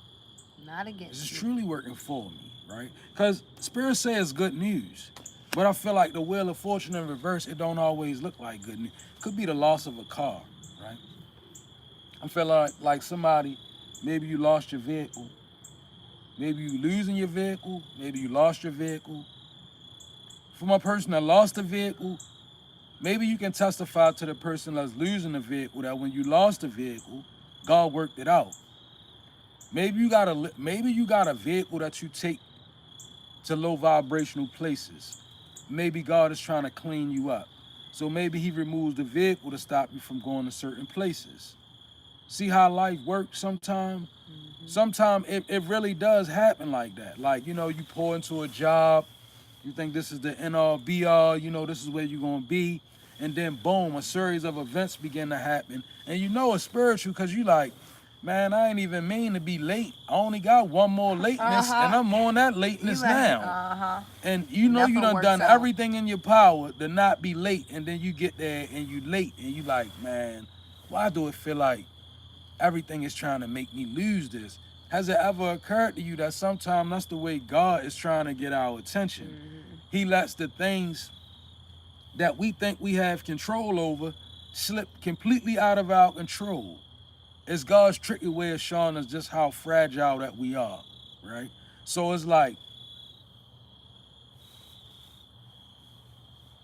Speaker 1: Not against
Speaker 2: This is
Speaker 1: you.
Speaker 2: truly working for me, right? Because Spirit says good news. But I feel like the Wheel of Fortune in reverse, it don't always look like good news. Could be the loss of a car, right? I feel like somebody, maybe you lost your vehicle. Maybe you losing your vehicle. Maybe you lost your vehicle. From a person that lost a vehicle, maybe you can testify to the person that's losing the vehicle that when you lost the vehicle, God worked it out. Maybe you got a vehicle that you take to low vibrational places. Maybe God is trying to clean you up. So maybe he removes the vehicle to stop you from going to certain places. See how life works sometimes? Sometimes it really does happen like that. Like, you know, you pour into a job, you think this is the end all be all, you know, this is where you're going to be. And then boom, a series of events begin to happen. And you know it's spiritual because you like, man, I ain't even mean to be late. I only got one more lateness and I'm on that lateness now. And you know you done everything in your power to not be late. And then you get there and you late and you like, man, why do it feel like everything is trying to make me lose this? Has it ever occurred to you that sometimes that's the way God is trying to get our attention? He lets the things that we think we have control over slip completely out of our control. It's God's tricky way of showing us just how fragile that we are, right? So it's like,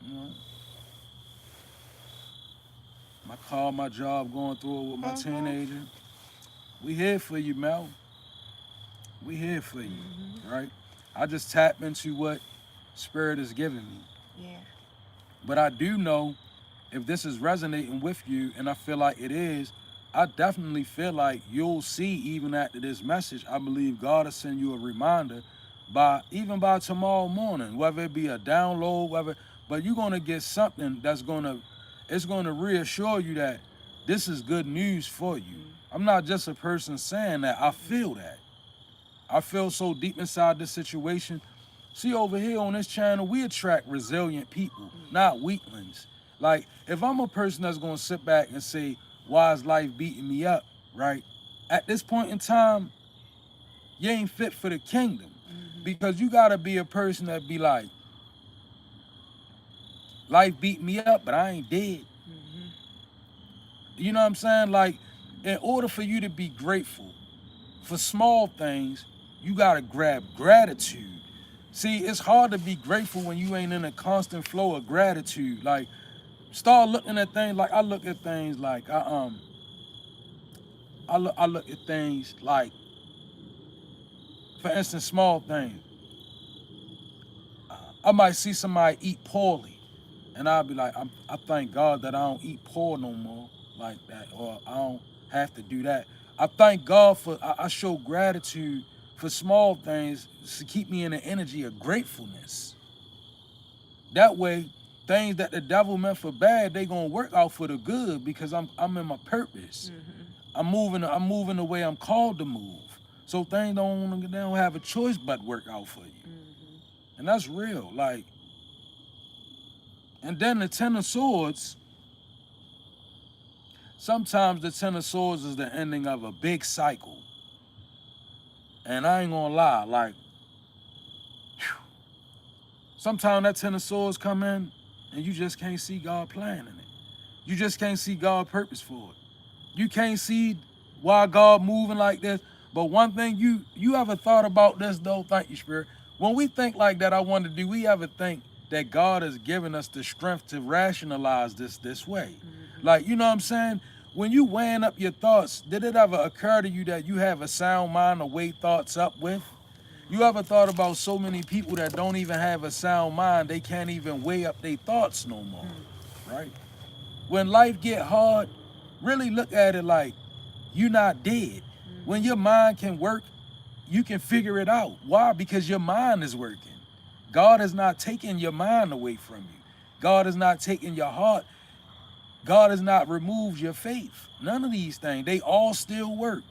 Speaker 2: you know, my car, my job, going through it with my teenager. We here for you, Mel. We here for you, right? I just tap into what Spirit is giving me.
Speaker 1: Yeah.
Speaker 2: But I do know if this is resonating with you, and I feel like it is, I definitely feel like you'll see even after this message, I believe God will send you a reminder even by tomorrow morning, whether it be a download, but you're gonna get something that's gonna reassure you that this is good news for you. I'm not just a person saying that, I feel that. I feel so deep inside this situation. See, over here on this channel, we attract resilient people, not weaklings. Like, if I'm a person that's gonna sit back and say, why is life beating me up, right? At this point in time, you ain't fit for the kingdom. Because you gotta be a person that be like, life beat me up, but I ain't dead. You know what I'm saying? Like, in order for you to be grateful for small things, you gotta grab gratitude. See, it's hard to be grateful when you ain't in a constant flow of gratitude. Like, start looking at things like I look at things like I look at things like, for instance, small things. I might see somebody eat poorly, and I'll be like, I thank God that I don't eat poor no more like that, or I don't have to do that. I thank God for I show gratitude for small things to keep me in the energy of gratefulness. That way, things that the devil meant for bad, they gonna work out for the good because I'm in my purpose. I'm moving the way I'm called to move. So things they don't have a choice but work out for you. And that's real. Like, and then the Ten of Swords, sometimes the Ten of Swords is the ending of a big cycle. And I ain't gonna lie, like, sometimes that Ten of Swords come in and you just can't see God plan in it. You just can't see God's purpose for it. You can't see why God moving like this. But one thing, you ever thought about this though? Thank you, Spirit. When we think like that, I wonder, do we ever think that God has given us the strength to rationalize this way? Like, you know what I'm saying? When you weighing up your thoughts, did it ever occur to you that you have a sound mind to weigh thoughts up with? You ever thought about so many people that don't even have a sound mind, they can't even weigh up their thoughts no more, right? When life get hard, really look at it like you're not dead. When your mind can work, you can figure it out. Why? Because your mind is working. God has not taken your mind away from you. God has not taken your heart. God has not removed your faith. None of these things, they all still work.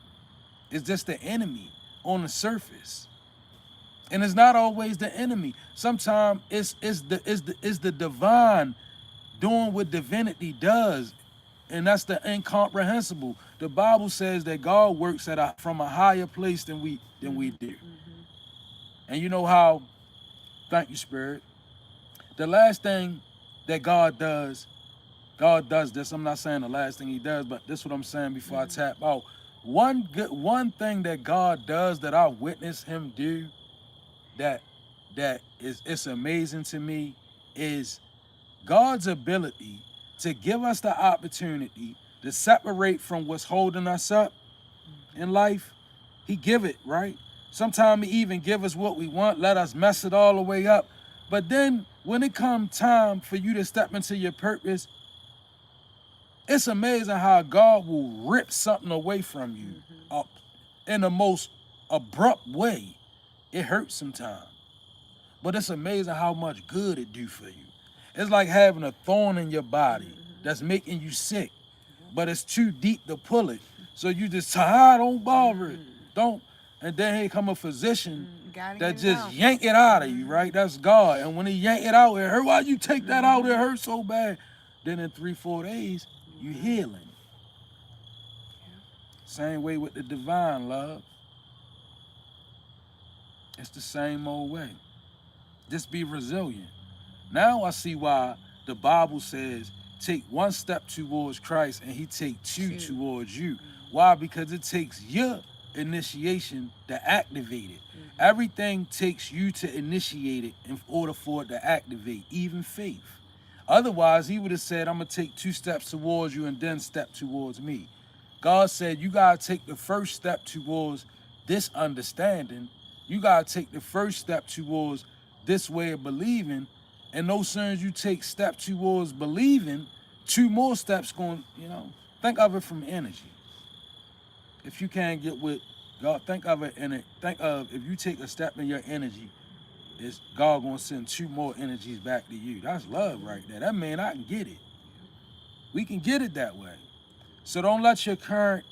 Speaker 2: It's just the enemy on the surface. And it's not always the enemy. Sometimes it's the divine doing what divinity does. And that's the incomprehensible. The Bible says that God works from a higher place than we do. And you know how, thank you, Spirit. The last thing that God does this. I'm not saying the last thing he does, but this is what I'm saying before I tap out. One thing that God does that I witnessed him do that is it's amazing to me is God's ability to give us the opportunity to separate from what's holding us up in life. He give it, right? Sometimes he even give us what we want, let us mess it all the way up. But then when it comes time for you to step into your purpose, it's amazing how God will rip something away from you in the most abrupt way. It hurts sometimes. But it's amazing how much good it do for you. It's like having a thorn in your body that's making you sick, but it's too deep to pull it. So you just say, don't bother it. Don't. And then here come a physician that just yank it out of you, right? That's God. And when he yank it out, it hurt. Why you take that out? It hurts so bad. Then in 3-4 days, you healing. Same way with the divine love. It's the same old way. Just be resilient. Now I see why the Bible says take one step towards Christ and he take two towards you. Why? Because it takes your initiation to activate it. Everything takes you to initiate it in order for it to activate, even faith. Otherwise, he would have said, I'm going to take 2 steps towards you and then step towards me. God said, you got to take the first step towards this understanding. You got to take the first step towards this way of believing. And no sooner as you take step towards believing, 2 more steps going, think of it from energy. If you can't get with God, think of it if you take a step in your energy, it's God gonna send 2 more energies back to you. That's love right there. That means I can get it. We can get it that way. So don't let your current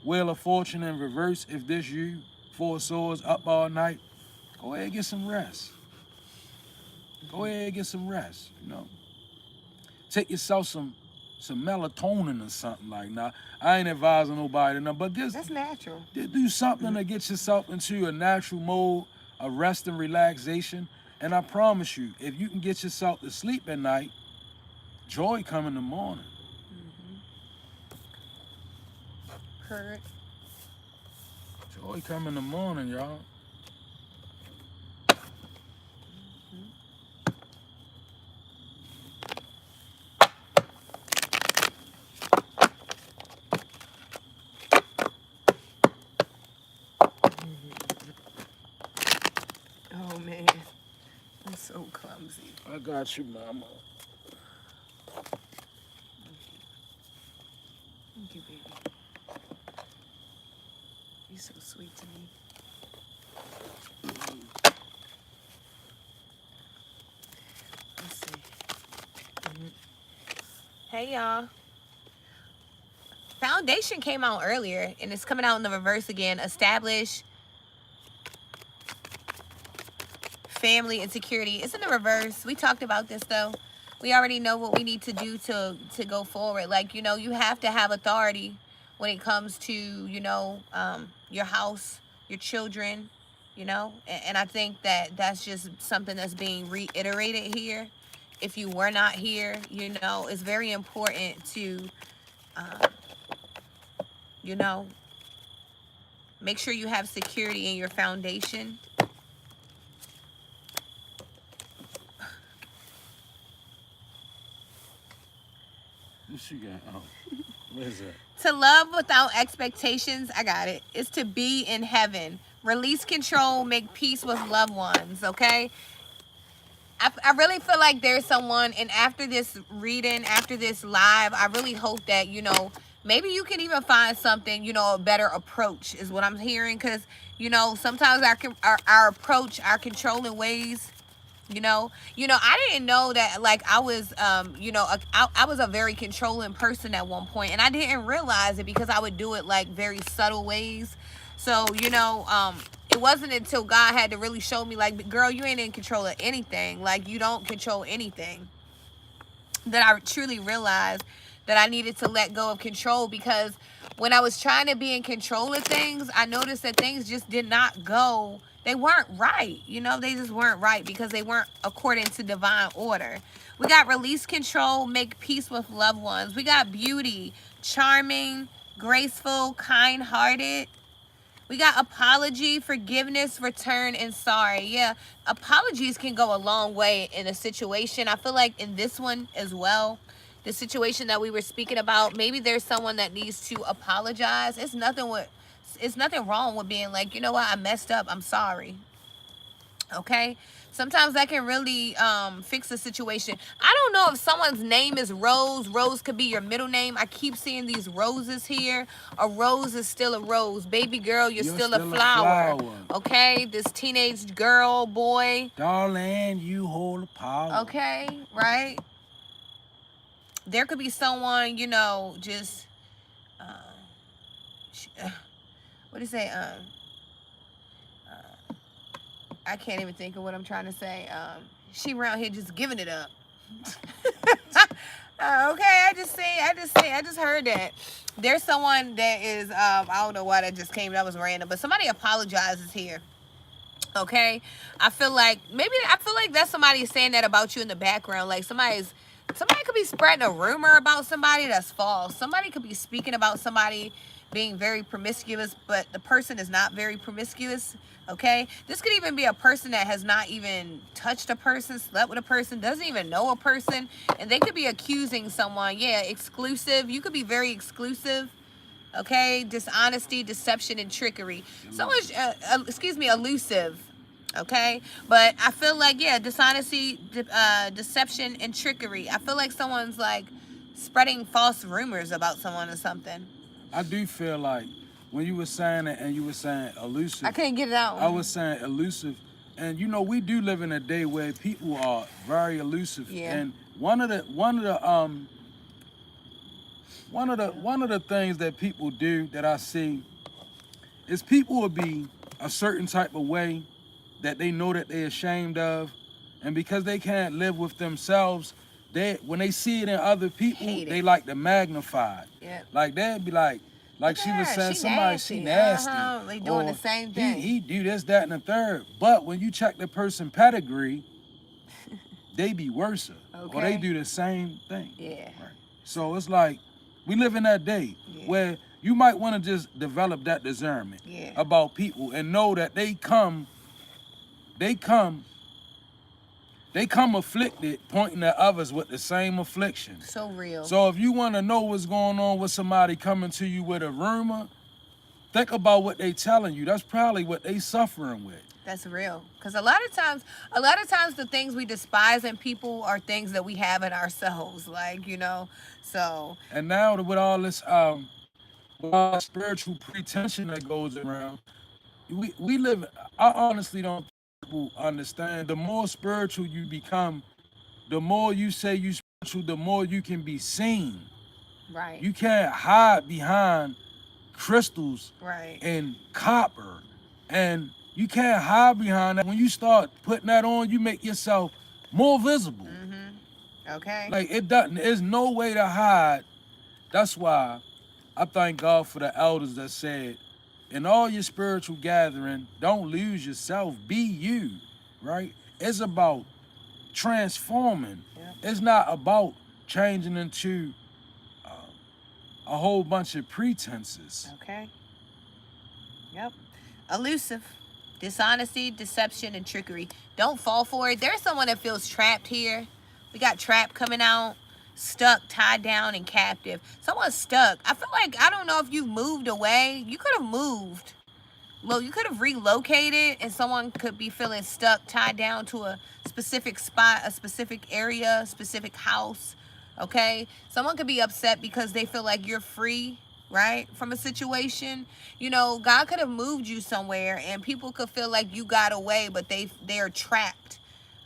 Speaker 2: wheel of fortune in reverse. If this you, 4 swords, up all night, go ahead and get some rest. Go ahead and get some rest, Take yourself some melatonin or something like that. I ain't advising nobody, but
Speaker 1: that's natural.
Speaker 2: Do something to get yourself into a natural mode of rest and relaxation. And I promise you, if you can get yourself to sleep at night, joy come in the morning.
Speaker 1: Heard.
Speaker 2: Joy come in the morning, y'all.
Speaker 1: Oh man, I'm so clumsy.
Speaker 2: I got you, mama.
Speaker 1: Thank you, baby. You're so sweet to me. Let's see. Hey, y'all. Foundation came out earlier, and it's coming out in the reverse again. Establish, family, and security. It's in the reverse. We talked about this, though. We already know what we need to do to go forward. Like, you have to have authority when it comes to, your house, your children, And I think that that's just something that's being reiterated here. If you were not here, it's very important to, make sure you have security in your foundation.
Speaker 2: What you got? Oh, what is that?
Speaker 1: To love without expectations, I got it. It's to be in heaven. Release control, make peace with loved ones, okay? I really feel like there's someone, and after this reading, after this live, I really hope that, maybe you can even find something, a better approach is what I'm hearing. Because, sometimes our approach, our controlling ways, I didn't know that, like, I was, I was a very controlling person at one point, and I didn't realize it because I would do it, like, very subtle ways. So, it wasn't until God had to really show me, like, girl, you ain't in control of anything. Like, you don't control anything. That I truly realized that I needed to let go of control, because when I was trying to be in control of things, I noticed that things just did not go. They weren't right. They just weren't right because they weren't according to divine order. We got release control, make peace with loved ones. We got beauty, charming, graceful, kind-hearted. We got apology, forgiveness, return, and sorry. Yeah, apologies can go a long way in a situation. I feel like in this one as well, the situation that we were speaking about, maybe there's someone that needs to apologize. It's nothing with It's nothing wrong with being like, you know what, I messed up, I'm sorry. Okay, sometimes that can really fix a situation. I don't know if someone's name is Rose. Rose could be your middle name. I keep seeing these roses here. A rose is still a rose. Baby girl, you're still a flower. Okay, this teenage girl, boy,
Speaker 2: darling, you hold the power.
Speaker 1: Okay, right. There could be someone, you know, just what do you say? I can't even think of what I'm trying to say. She around here just giving it up. Okay, I just heard that. There's someone that is, I don't know why that just came, that was random, but somebody apologizes here. Okay, I feel like that's somebody saying that about you in the background. Like somebody could be spreading a rumor about somebody that's false. Somebody could be speaking about somebody being very promiscuous, but the person is not very promiscuous. Okay, this could even be a person that has not even touched a person, slept with a person, doesn't even know a person, and they could be accusing someone. Yeah, exclusive. You could be very exclusive. Okay, dishonesty, deception, and trickery. Someone's, elusive. Okay, but I feel like, yeah, dishonesty, deception, and trickery. I feel like someone's like spreading false rumors about someone or something.
Speaker 2: I do feel like when you were saying it and you were saying elusive,
Speaker 1: I couldn't get it out.
Speaker 2: I was saying elusive, and you know we do live in a day where people are very elusive.
Speaker 1: Yeah.
Speaker 2: And one of the things that people do that I see is people will be a certain type of way that they know that they're ashamed of, and because they can't live with themselves, when they see it in other people, they like to magnify it.
Speaker 1: Yeah.
Speaker 2: Like they'd be like she was saying, she nasty.
Speaker 1: They doing the same thing.
Speaker 2: He do this, that, and the third. But when you check the person pedigree, they be worse. Okay. Or they do the same thing.
Speaker 1: Yeah.
Speaker 2: Right. So it's like we live in that day where you might want to just develop that discernment about people and know that they come afflicted, pointing at others with the same affliction.
Speaker 1: So real.
Speaker 2: So if you want to know what's going on with somebody coming to you with a rumor, think about what they telling you. That's probably what they suffering with.
Speaker 1: That's real. Because a lot of times the things we despise in people are things that we have in ourselves. Like, you know, so.
Speaker 2: And now with all this spiritual pretension that goes around, we live, I honestly don't people understand, the more spiritual you become, the more you say you spiritual, the more you can be seen.
Speaker 1: Right.
Speaker 2: You can't hide behind crystals and copper, and you can't hide behind that. When you start putting that on, you make yourself more visible.
Speaker 1: Okay.
Speaker 2: Like it doesn't, there's no way to hide. That's why I thank God for the elders that said, in all your spiritual gathering, don't lose yourself. Be you, right? It's about transforming. Yep. It's not about changing into a whole bunch of pretenses.
Speaker 1: Okay. Yep. Elusive. Dishonesty, deception, and trickery. Don't fall for it. There's someone that feels trapped here. We got trap coming out. Stuck, tied down, and captive. Someone's stuck. I feel like, I don't know if you've moved away. You could have moved. Well, you could have relocated, and someone could be feeling stuck, tied down to a specific spot, a specific area, a specific house. Okay? Someone could be upset because they feel like you're free, right, from a situation. You know, God could have moved you somewhere, and people could feel like you got away, but they are trapped.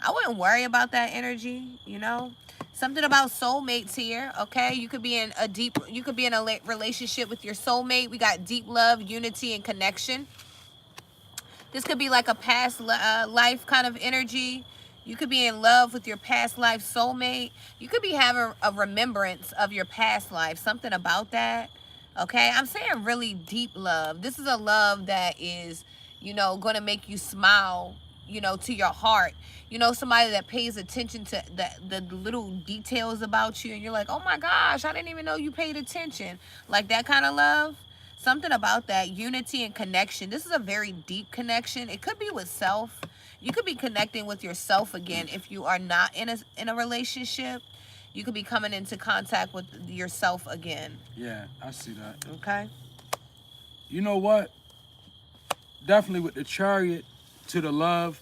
Speaker 1: I wouldn't worry about that energy, you know? Something about soulmates here, okay? You could be in a relationship with your soulmate. We got deep love, unity, and connection. This could be like a past life kind of energy. You could be in love with your past life soulmate. You could be having a remembrance of your past life, something about that, okay? I'm saying really deep love. This is a love that is, you know, going to make you smile, you know, to your heart. You know, somebody that pays attention to the little details about you, and you're like, oh my gosh, I didn't even know you paid attention. Like that kind of love. Something about that unity and connection. This is a very deep connection. It could be with self. You could be connecting with yourself again if you are not in a relationship. You could be coming into contact with yourself again.
Speaker 2: Yeah, I see that.
Speaker 1: Okay.
Speaker 2: you know what? Definitely with the Chariot to the love,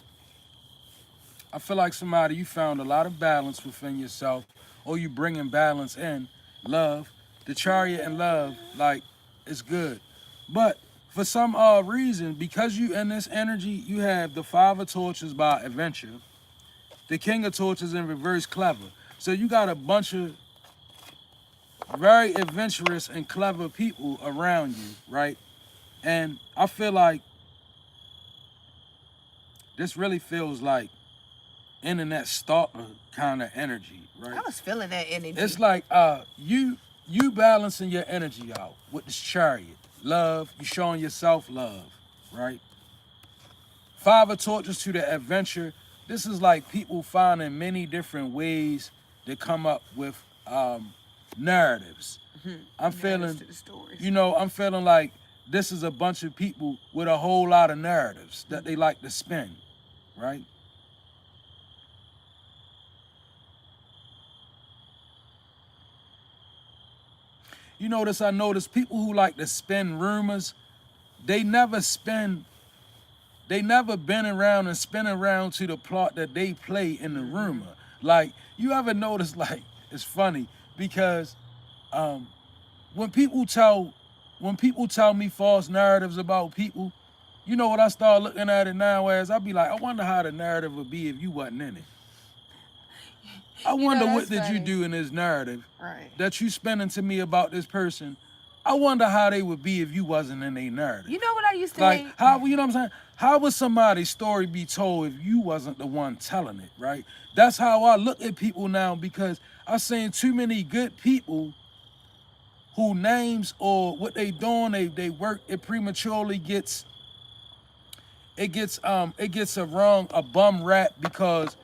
Speaker 2: I feel like somebody, you found a lot of balance within yourself, or you bringing balance in. Love, the Chariot and love, like, it's good. But for some reason, because you in this energy, you have the Five of Torches by adventure, the King of Torches in reverse, clever. So you got a bunch of very adventurous and clever people around you, right? And I feel like this really feels like internet stalker kind of energy, right?
Speaker 1: I was feeling that energy.
Speaker 2: It's like you balancing your energy out with this Chariot. Love, you showing yourself love, right? Five of Torches to the adventure. This is like people finding many different ways to come up with narratives. I'm feeling, I'm feeling like this is a bunch of people with a whole lot of narratives that they like to spin, right? You notice, I notice people who like to spin rumors, they never been around and spin around to the plot that they play in the rumor. Like, you ever notice, like, it's funny because when people tell me false narratives about people, you know what I start looking at it now as? I be like, I wonder how the narrative would be if you wasn't in it. I wonder what did you do in this narrative that you spinning to me about this person. I wonder how they would be if you wasn't in their narrative.
Speaker 1: You know what I used to
Speaker 2: like
Speaker 1: hate?
Speaker 2: How, you know what I'm saying? How would somebody's story be told if you wasn't the one telling it, right? That's how I look at people now, because I've seen too many good people who names or what they doing, they work, it prematurely gets a bum rap because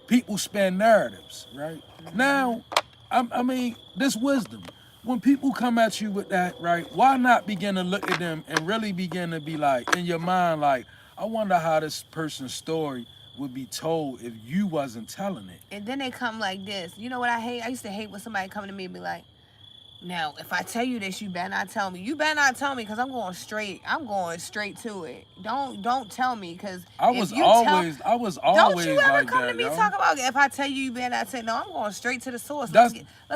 Speaker 2: people spin narratives, right? Now, I mean, this wisdom. When people come at you with that, right, why not begin to look at them and really begin to be like, in your mind, like, I wonder how this person's story would be told if you wasn't telling it.
Speaker 1: And then they come like this. You know what I hate? I used to hate when somebody come to me and be like, now, if I tell you this, you better not tell me. You better not tell me, because I'm going straight to it. Don't tell me, because
Speaker 2: I was always
Speaker 1: don't you ever
Speaker 2: like
Speaker 1: come
Speaker 2: that,
Speaker 1: to me
Speaker 2: yo.
Speaker 1: talk about, if I tell you, you better not say, no, I'm going straight to the source. Let's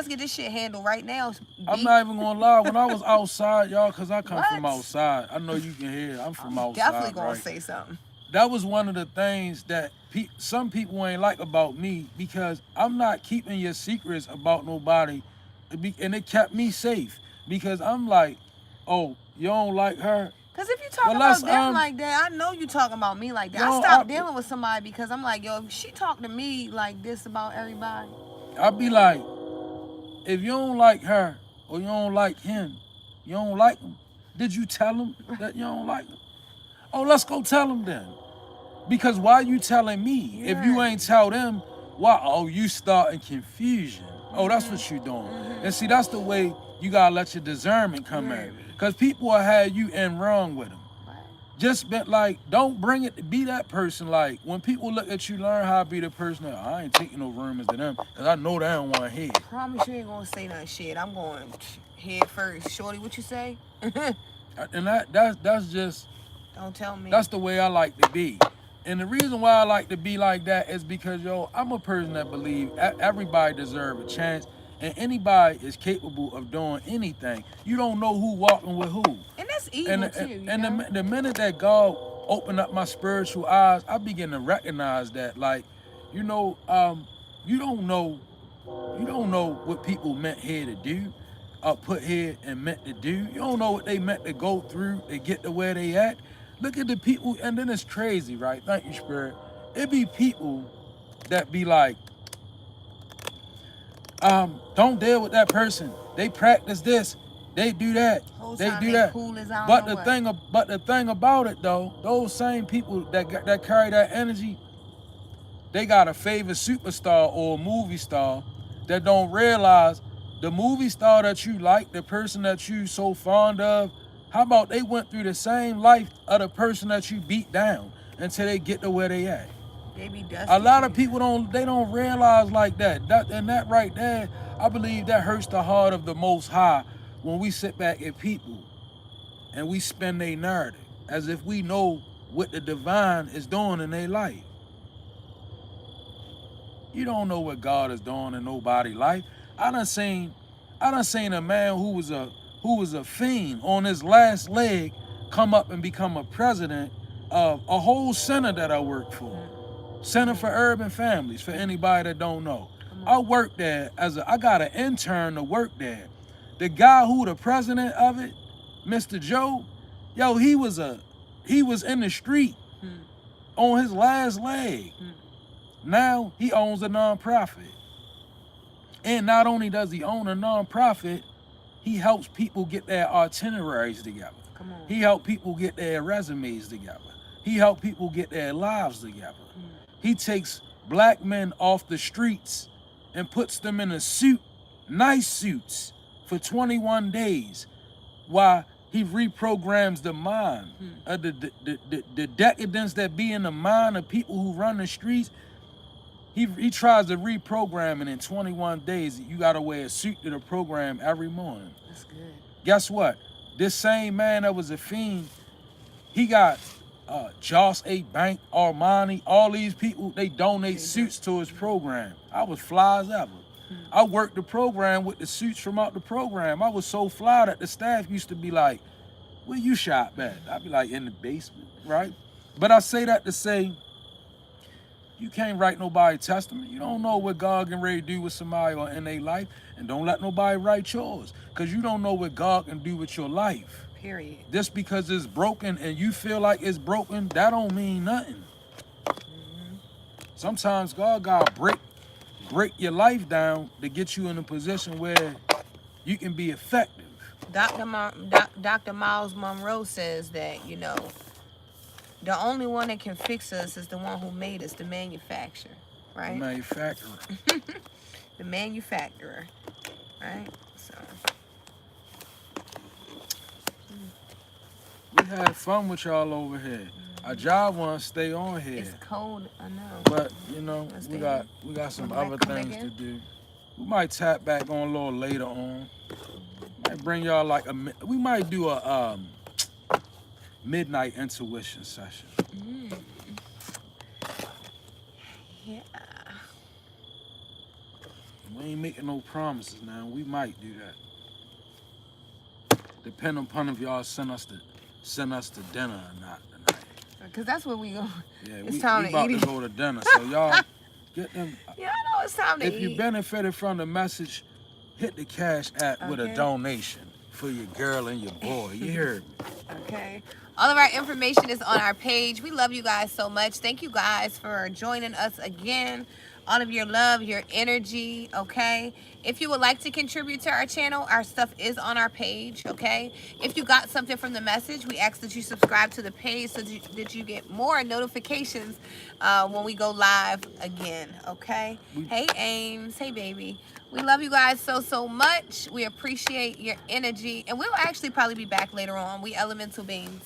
Speaker 1: get this shit handled right now.
Speaker 2: I'm not even gonna lie. When I was outside, y'all, because I come from outside. I know you can hear. I'm from outside.
Speaker 1: Definitely gonna
Speaker 2: right?
Speaker 1: say something.
Speaker 2: That was one of the things that some people ain't like about me, because I'm not keeping your secrets about nobody, and it kept me safe, because I'm like, oh, you don't like her?
Speaker 1: Because if you talk about them like that, I know you talking about me like that. I stopped dealing with somebody because I'm like, yo, if she talk to me like this about everybody,
Speaker 2: I'll be like, if you don't like her or you don't like him, you don't like him, did you tell him that you don't like him? Oh, let's go tell him then. Because why you telling me? Yeah. If you ain't tell them, why? Oh, you starting confusion. Oh, that's what you doing. And see, that's the way you gotta let your discernment come in. Because people will have you in wrong with them. Just be like, don't bring it to be that person. Like, when people look at you, learn how to be the person that, I ain't taking no rumors to them, because I know they don't want to hear.
Speaker 1: I promise you ain't gonna say that shit. I'm going head first. Shorty, what you say?
Speaker 2: And that's just...
Speaker 1: Don't tell me.
Speaker 2: That's the way I like to be. And the reason why I like to be like that is because, yo, I'm a person that believes everybody deserves a chance, and anybody is capable of doing anything. You don't know who walking with who.
Speaker 1: And that's evil too.
Speaker 2: And the minute that God opened up my spiritual eyes, I begin to recognize that, like, you don't know what people meant here to do, put here and meant to do. You don't know what they meant to go through to get to where they at. Look at the people, and then it's crazy, right? Thank you, Spirit. It be people that be like, don't deal with that person. They practice this, they do that, they do that. But the thing about it though, those same people that carry that energy, they got a favorite superstar or a movie star that don't realize the movie star that you like, the person that you so fond of, how about they went through the same life of the person that you beat down until they get to where they at?
Speaker 1: They be dusty.
Speaker 2: A lot of people don't realize like that. That right there, I believe that hurts the heart of the Most High when we sit back at people. and we spin their narrative as if we know what the divine is doing in their life. You don't know what God is doing in nobody's life. I done seen a man who was a fiend on his last leg come up and become a president of a whole center that I work for. Center for Urban Families, for anybody that don't know. I worked there I got an intern to work there. The guy who the president of it, Mr. Joe, yo, he was in the street on his last leg. Now he owns a nonprofit. And not only does he own a nonprofit, he helps people get their itineraries together. He helps people get their resumes together. He helps people get their lives together. He takes black men off the streets and puts them in a suit, nice suits, for 21 days while he reprograms the mind of the decadence that be in the mind of people who run the streets. He tries to reprogram it in 21 days. You gotta wear a suit to the program every morning.
Speaker 1: That's good.
Speaker 2: Guess what? This same man that was a fiend, he got Joss A. Bank, Armani, all these people, they donate suits to his program. I was fly as ever. I worked the program with the suits from out the program. I was so fly that the staff used to be like, where you shop at? I'd be like, in the basement, right? But I say that to say, you can't write nobody testament. You don't know what God can ready to do with somebody or in their life, and don't let nobody write yours, because you don't know what God can do with your life.
Speaker 1: Period.
Speaker 2: Just because it's broken and you feel like it's broken, that don't mean nothing. Sometimes God gotta break your life down to get you in a position where you can be effective.
Speaker 1: Dr. Miles Monroe says that, you know, the only one that can fix us is the one who made us, the manufacturer, right?
Speaker 2: The manufacturer.
Speaker 1: The manufacturer, right? So
Speaker 2: we had fun with y'all over here. Our job want to stay on here.
Speaker 1: It's cold, I know.
Speaker 2: But you know, we got some other things to do. We might tap back on a little later on. Might bring y'all like we might do a midnight intuition session.
Speaker 1: Yeah.
Speaker 2: We ain't making no promises now. We might do that. Depending upon if y'all send us to dinner or not tonight.
Speaker 1: Cause that's where we go.
Speaker 2: Yeah,
Speaker 1: it's
Speaker 2: we
Speaker 1: time
Speaker 2: about
Speaker 1: to eat
Speaker 2: to go to dinner. So y'all get them.
Speaker 1: Yeah, I know it's time to
Speaker 2: If
Speaker 1: eat.
Speaker 2: you benefited from the message, hit the Cash App with a donation for your girl and your boy. You heard me?
Speaker 1: Okay. All of our information is on our page. We love you guys so much. Thank you guys for joining us again. All of your love, your energy, okay? If you would like to contribute to our channel, our stuff is on our page, okay? If you got something from the message, we ask that you subscribe to the page so that you get more notifications when we go live again, okay? Hey, Ames. Hey, baby. We love you guys so much. We appreciate your energy. And we'll actually probably be back later on. We elemental beings.